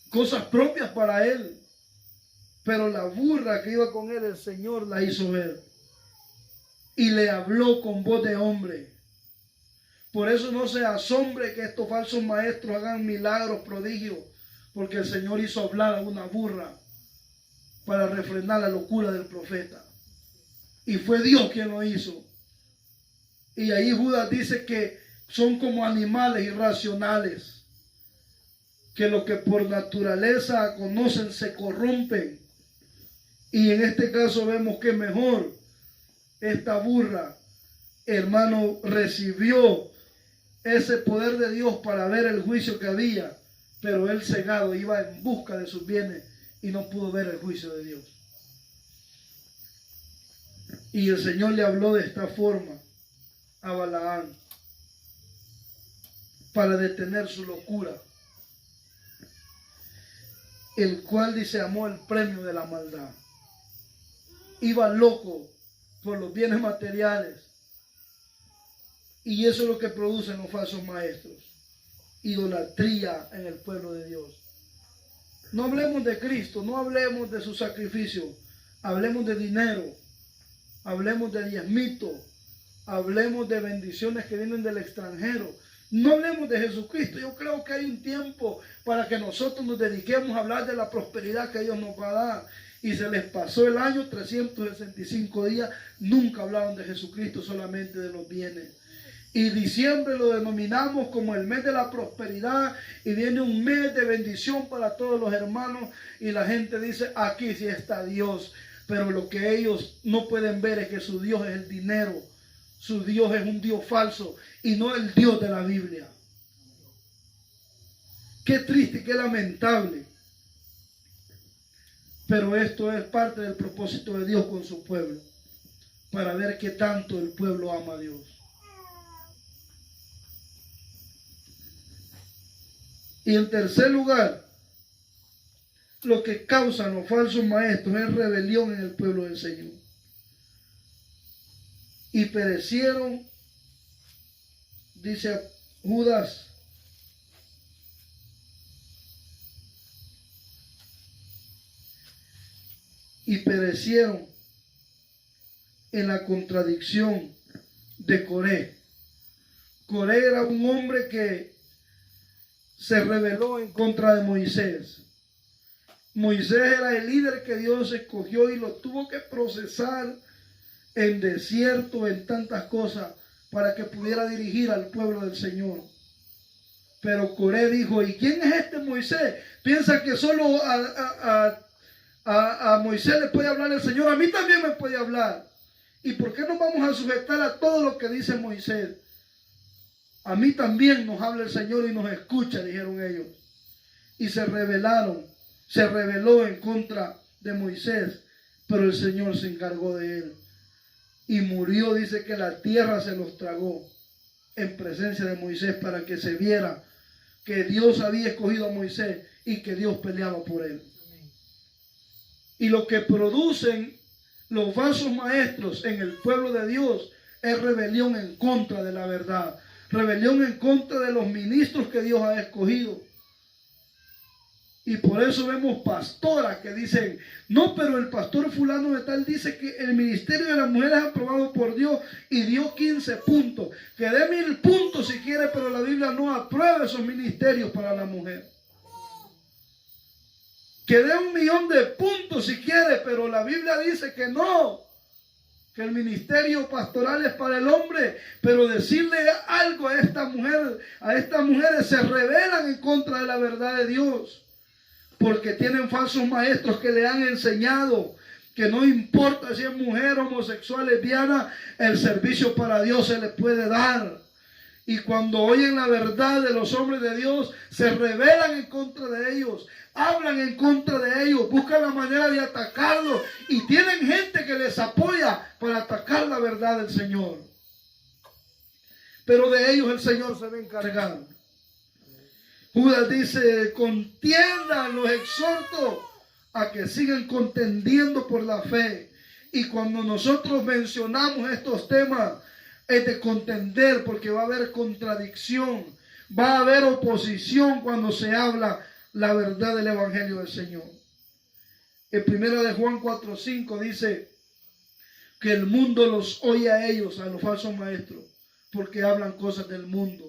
[SPEAKER 1] cosas propias para él. Pero la burra que iba con él, el Señor la hizo ver. Y le habló con voz de hombre. Por eso no se asombre que estos falsos maestros hagan milagros, prodigios, porque el Señor hizo hablar a una burra para refrenar la locura del profeta. Y fue Dios quien lo hizo. Y ahí Judas dice que son como animales irracionales, que lo que por naturaleza conocen se corrompen. Y en este caso vemos que mejor esta burra, hermano, recibió ese poder de Dios para ver el juicio que había, pero él cegado iba en busca de sus bienes y no pudo ver el juicio de Dios. Y el Señor le habló de esta forma a Balaam para detener su locura, el cual dice amó el premio de la maldad. Iba loco por los bienes materiales, y eso es lo que producen los falsos maestros: idolatría en el pueblo de Dios. No hablemos de Cristo, no hablemos de su sacrificio, hablemos de dinero, hablemos de diezmito, hablemos de bendiciones que vienen del extranjero. No hablemos de Jesucristo. Yo creo que hay un tiempo para que nosotros nos dediquemos a hablar de la prosperidad que Dios nos va a dar. Y se les pasó el año, 365 días, nunca hablaron de Jesucristo, solamente de los bienes. Y diciembre lo denominamos como el mes de la prosperidad, y viene un mes de bendición para todos los hermanos, y la gente dice, aquí sí está Dios. Pero lo que ellos no pueden ver es que su Dios es el dinero. Su Dios es un Dios falso y no el Dios de la Biblia. Qué triste y qué lamentable. Pero esto es parte del propósito de Dios con su pueblo, para ver qué tanto el pueblo ama a Dios. Y en tercer lugar, lo que causan los falsos maestros es rebelión en el pueblo del Señor. Y perecieron, dice Judas, y perecieron en la contradicción de Coré. Coré era un hombre que se rebeló en contra de Moisés. Moisés era el líder que Dios escogió y lo tuvo que procesar en desierto, en tantas cosas, para que pudiera dirigir al pueblo del Señor. Pero Coré dijo, ¿y quién es este Moisés? Piensa que solo a Moisés le puede hablar el Señor, a mí también me puede hablar. ¿Y por qué no vamos a sujetar a todo lo que dice Moisés? A mí también nos habla el Señor y nos escucha, dijeron ellos. Y se rebelaron, se rebeló en contra de Moisés, pero el Señor se encargó de él. Y murió, dice que la tierra se los tragó en presencia de Moisés, para que se viera que Dios había escogido a Moisés y que Dios peleaba por él. Y lo que producen los falsos maestros en el pueblo de Dios es rebelión en contra de la verdad, rebelión en contra de los ministros que Dios ha escogido. Y por eso vemos pastoras que dicen, no, pero el pastor fulano de tal dice que el ministerio de las mujeres es aprobado por Dios y dio 15 puntos. Que dé 1000 puntos si quiere, pero la Biblia no aprueba esos ministerios para la mujer. Que dé 1.000.000 de puntos si quiere, pero la Biblia dice que no. Que el ministerio pastoral es para el hombre, pero decirle algo a estas mujeres se rebelan en contra de la verdad de Dios. Porque tienen falsos maestros que le han enseñado que no importa si es mujer, homosexual, lesbiana, el servicio para Dios se le puede dar. Y cuando oyen la verdad de los hombres de Dios, se rebelan en contra de ellos, hablan en contra de ellos, buscan la manera de atacarlos y tienen gente que les apoya para atacar la verdad del Señor. Pero de ellos el Señor se va a encargar. Judas dice, contiendan, los exhorto a que sigan contendiendo por la fe. Y cuando nosotros mencionamos estos temas, es de contender, porque va a haber contradicción, va a haber oposición cuando se habla la verdad del Evangelio del Señor. En 1 de Juan 4:5 dice que el mundo los oye a ellos, a los falsos maestros, porque hablan cosas del mundo,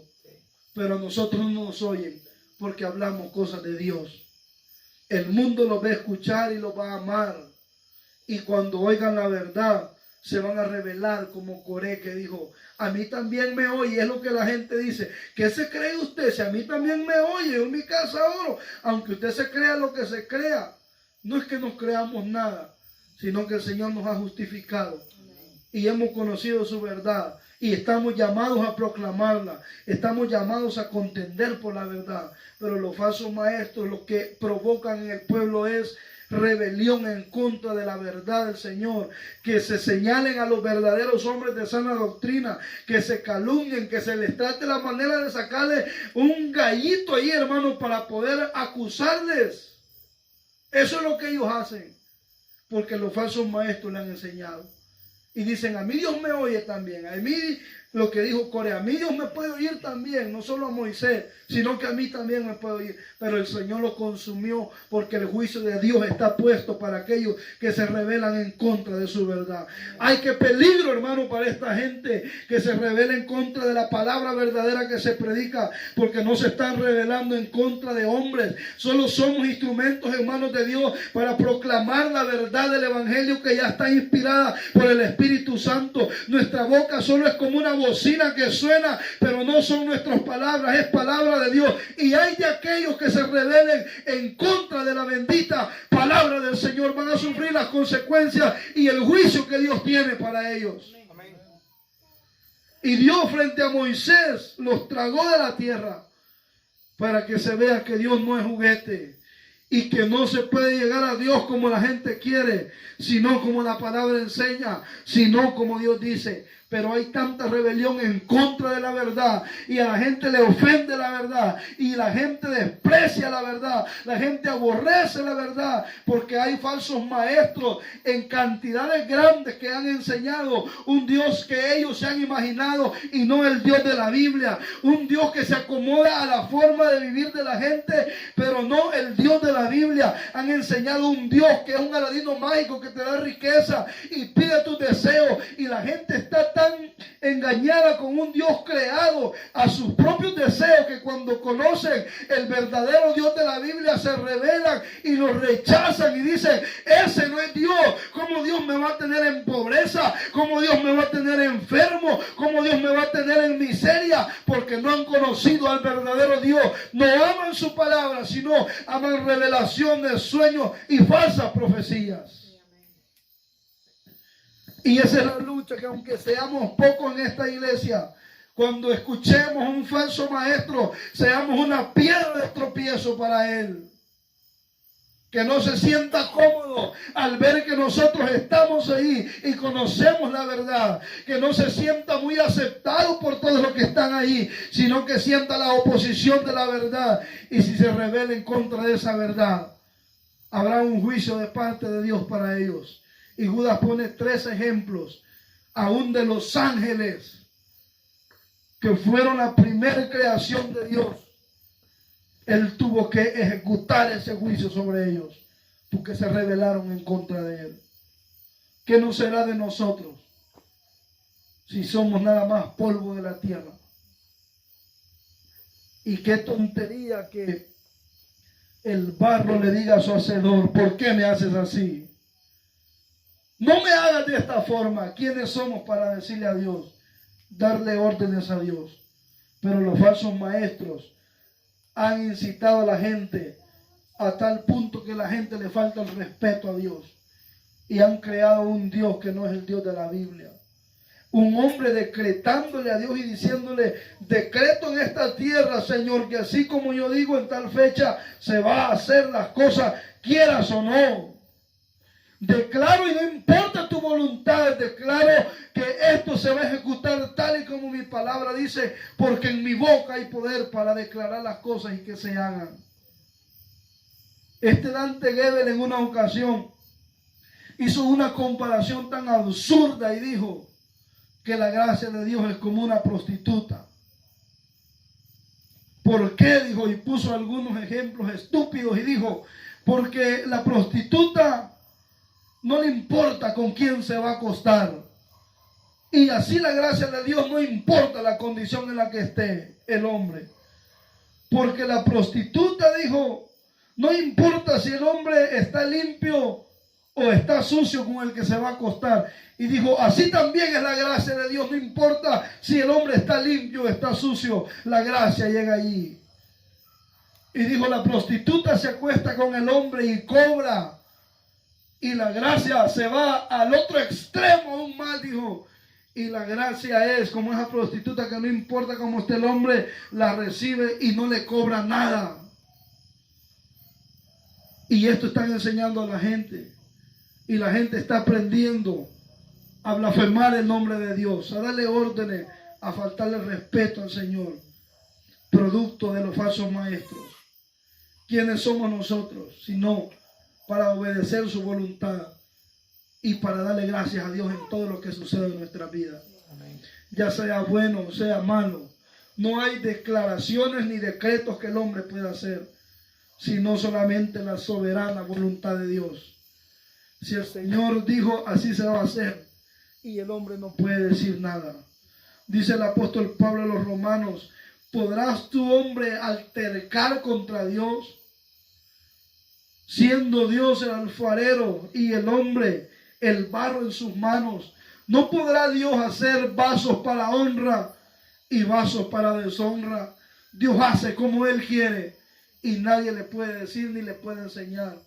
[SPEAKER 1] pero a nosotros no nos oyen porque hablamos cosas de Dios. El mundo los va a escuchar y los va a amar, y cuando oigan la verdad se van a revelar, como Coré, que dijo: a mí también me oye. Es lo que la gente dice: ¿qué se cree usted? Si a mí también me oye, yo en mi casa oro. Aunque usted se crea lo que se crea, no es que nos creamos nada, sino que el Señor nos ha justificado y hemos conocido su verdad, y estamos llamados a proclamarla, estamos llamados a contender por la verdad. Pero los falsos maestros lo que provocan en el pueblo es rebelión en contra de la verdad del Señor, que se señalen a los verdaderos hombres de sana doctrina, que se calumnien, que se les trate la manera de sacarle un gallito ahí, hermano, para poder acusarles. Eso es lo que ellos hacen, porque los falsos maestros le han enseñado. Y dicen: a mí Dios me oye también. A mí, lo que dijo Corea, a mí Dios me puede oír también, no solo a Moisés, sino que a mí también me puede oír. Pero el Señor lo consumió, porque el juicio de Dios está puesto para aquellos que se rebelan en contra de su verdad. Ay, qué peligro, hermano, para esta gente que se revela en contra de la palabra verdadera que se predica, porque no se están rebelando en contra de hombres. Solo somos instrumentos, hermanos, de Dios para proclamar la verdad del evangelio, que ya está inspirada por el Espíritu Santo. Nuestra boca solo es como una bocina que suena, pero no son nuestras palabras, es palabra de Dios. Y hay de aquellos que se rebelen en contra de la bendita palabra del Señor, van a sufrir las consecuencias y el juicio que Dios tiene para ellos.
[SPEAKER 2] Amén.
[SPEAKER 1] Y Dios, frente a Moisés, los tragó de la tierra, para que se vea que Dios no es juguete y que no se puede llegar a Dios como la gente quiere, sino como la palabra enseña, sino como Dios dice. Pero hay tanta rebelión en contra de la verdad, y a la gente le ofende la verdad, y la gente desprecia la verdad, la gente aborrece la verdad, porque hay falsos maestros en cantidades grandes que han enseñado un Dios que ellos se han imaginado y no el Dios de la Biblia, un Dios que se acomoda a la forma de vivir de la gente, pero no el Dios de la Biblia. Han enseñado un Dios que es un aladino mágico que te da riqueza y pide tus deseos, y la gente está tan engañada con un Dios creado a sus propios deseos, que cuando conocen el verdadero Dios de la Biblia se rebelan y lo rechazan y dicen: ese no es Dios. ¿Cómo Dios me va a tener en pobreza? ¿Cómo Dios me va a tener enfermo? ¿Cómo Dios me va a tener en miseria? Porque no han conocido al verdadero Dios. No aman su palabra, sino aman revelaciones, sueños y falsas profecías. Y esa es la lucha, que aunque seamos pocos en esta iglesia, cuando escuchemos a un falso maestro, seamos una piedra de tropiezo para él. Que no se sienta cómodo al ver que nosotros estamos ahí y conocemos la verdad. Que no se sienta muy aceptado por todos los que están ahí, sino que sienta la oposición de la verdad. Y si se rebela en contra de esa verdad, habrá un juicio de parte de Dios para ellos. Y Judas pone 3 ejemplos, aún de los ángeles, que fueron la primera creación de Dios. Él tuvo que ejecutar ese juicio sobre ellos, porque se rebelaron en contra de él. ¿Qué no será de nosotros si somos nada más polvo de la tierra? Y qué tontería que el barro le diga a su hacedor: ¿por qué me haces así? No me hagas de esta forma. ¿Quiénes somos para decirle a Dios, darle órdenes a Dios? Pero los falsos maestros han incitado a la gente a tal punto que la gente le falta el respeto a Dios, y han creado un Dios que no es el Dios de la Biblia. Un hombre decretándole a Dios y diciéndole: decreto en esta tierra, Señor, que así como yo digo en tal fecha se va a hacer las cosas, quieras o no. Declaro, y no importa tu voluntad, declaro que esto se va a ejecutar tal y como mi palabra dice, porque en mi boca hay poder para declarar las cosas y que se hagan. Dante Gebel en una ocasión hizo una comparación tan absurda y dijo que la gracia de Dios es como una prostituta. ¿Por qué? Dijo, y puso algunos ejemplos estúpidos y dijo: porque la prostituta no le importa con quién se va a acostar. Y así la gracia de Dios no importa la condición en la que esté el hombre. Porque la prostituta dijo, no importa si el hombre está limpio o está sucio con el que se va a acostar. Y dijo, así también es la gracia de Dios, no importa si el hombre está limpio o está sucio, la gracia llega allí. Y dijo, la prostituta se acuesta con el hombre y cobra. Y la gracia se va al otro extremo aún más, dijo. Y la gracia es como esa prostituta que no importa cómo esté el hombre, la recibe y no le cobra nada. Y esto están enseñando a la gente. Y la gente está aprendiendo a blasfemar el nombre de Dios, a darle órdenes, a faltarle respeto al Señor, producto de los falsos maestros. ¿Quiénes somos nosotros? Sino para obedecer su voluntad y para darle gracias a Dios en todo lo que sucede en nuestra vida. Amén. Ya sea bueno o sea malo. No hay declaraciones ni decretos que el hombre pueda hacer, sino solamente la soberana voluntad de Dios. Si el Señor dijo, así se va a hacer, y el hombre no puede decir nada. Dice el apóstol Pablo a los romanos, ¿podrás tu hombre altercar contra Dios? Siendo Dios el alfarero y el hombre el barro en sus manos, ¿no podrá Dios hacer vasos para honra y vasos para deshonra? Dios hace como Él quiere y nadie le puede decir ni le puede enseñar.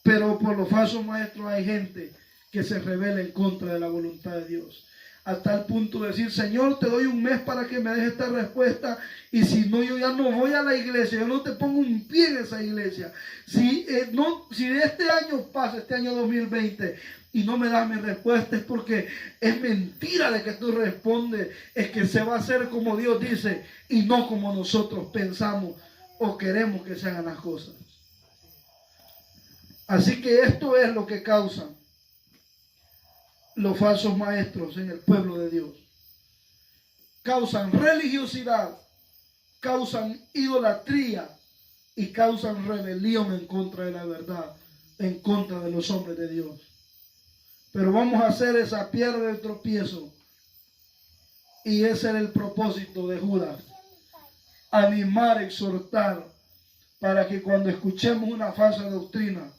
[SPEAKER 1] Pero por los falsos maestros hay gente que se rebela en contra de la voluntad de Dios. A tal punto de decir, Señor, te doy un mes para que me des esta respuesta. Y si no, yo ya no voy a la iglesia. Yo no te pongo un pie en esa iglesia. Si este año pasa, este año 2020, y no me das mi respuesta, es porque es mentira de que tú respondes. Es que se va a hacer como Dios dice y no como nosotros pensamos o queremos que se hagan las cosas. Así que esto es lo que causan los falsos maestros en el pueblo de Dios. Causan religiosidad, causan idolatría y causan rebelión en contra de la verdad, en contra de los hombres de Dios. Pero vamos a hacer esa piedra de tropiezo, y ese era el propósito de Judas: animar, exhortar, para que cuando escuchemos una falsa doctrina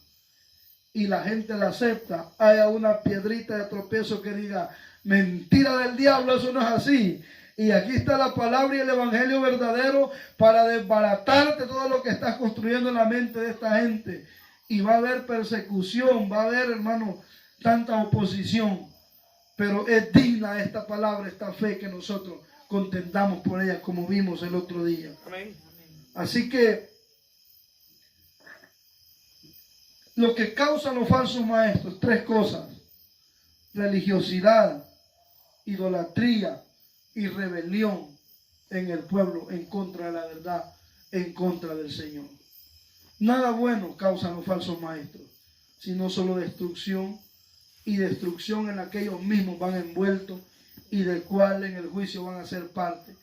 [SPEAKER 1] y la gente la acepta, haya una piedrita de tropiezo que diga, mentira del diablo, eso no es así. Y aquí está la palabra y el evangelio verdadero para desbaratarte todo lo que estás construyendo en la mente de esta gente. Y va a haber persecución, va a haber, hermano, tanta oposición. Pero es digna esta palabra, esta fe, que nosotros contendamos por ella, como vimos el otro día. Amén. Así que lo que causan los falsos maestros, tres cosas: religiosidad, idolatría y rebelión en el pueblo, en contra de la verdad, en contra del Señor. Nada bueno causan los falsos maestros, sino solo destrucción, y destrucción en la que ellos mismos van envueltos y del cual en el juicio van a ser parte,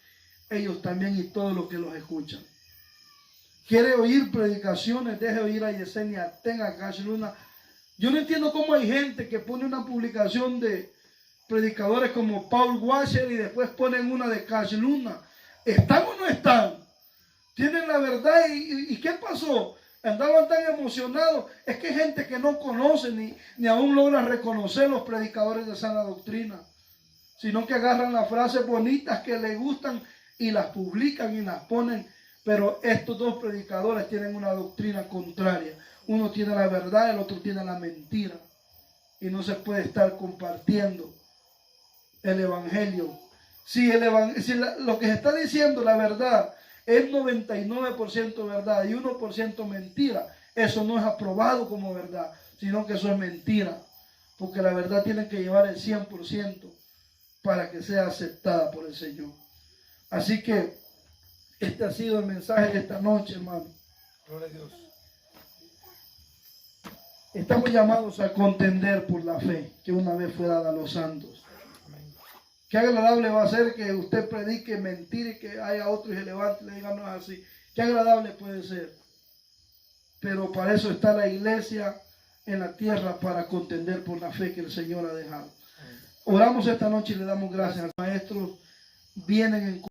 [SPEAKER 1] ellos también y todos los que los escuchan. Quiere oír predicaciones, deje oír a Yesenia, tenga a Cash Luna. Yo no entiendo cómo hay gente que pone una publicación de predicadores como Paul Washer y después ponen una de Cash Luna. ¿Están o no están? ¿Tienen la verdad? ¿Y qué pasó? Andaban tan emocionados. Es que hay gente que no conoce ni aún logra reconocer los predicadores de sana doctrina, sino que agarran las frases bonitas que les gustan y las publican y las ponen. Pero estos dos predicadores tienen una doctrina contraria. Uno tiene la verdad, el otro tiene la mentira. Y no se puede estar compartiendo el evangelio. Si lo que se está diciendo, la verdad, es 99% verdad y 1% mentira, eso no es aprobado como verdad, sino que eso es mentira. Porque la verdad tiene que llevar el 100% para que sea aceptada por el Señor. Así que este ha sido el mensaje de esta noche, hermano. Gloria a Dios. Estamos llamados a contender por la fe que una vez fue dada a los santos. Qué agradable va a ser que usted predique mentira y que haya otro y se levante y le diga no es así. Qué agradable puede ser. Pero para eso está la iglesia en la tierra, para contender por la fe que el Señor ha dejado. Oramos esta noche y le damos gracias. Los maestros vienen en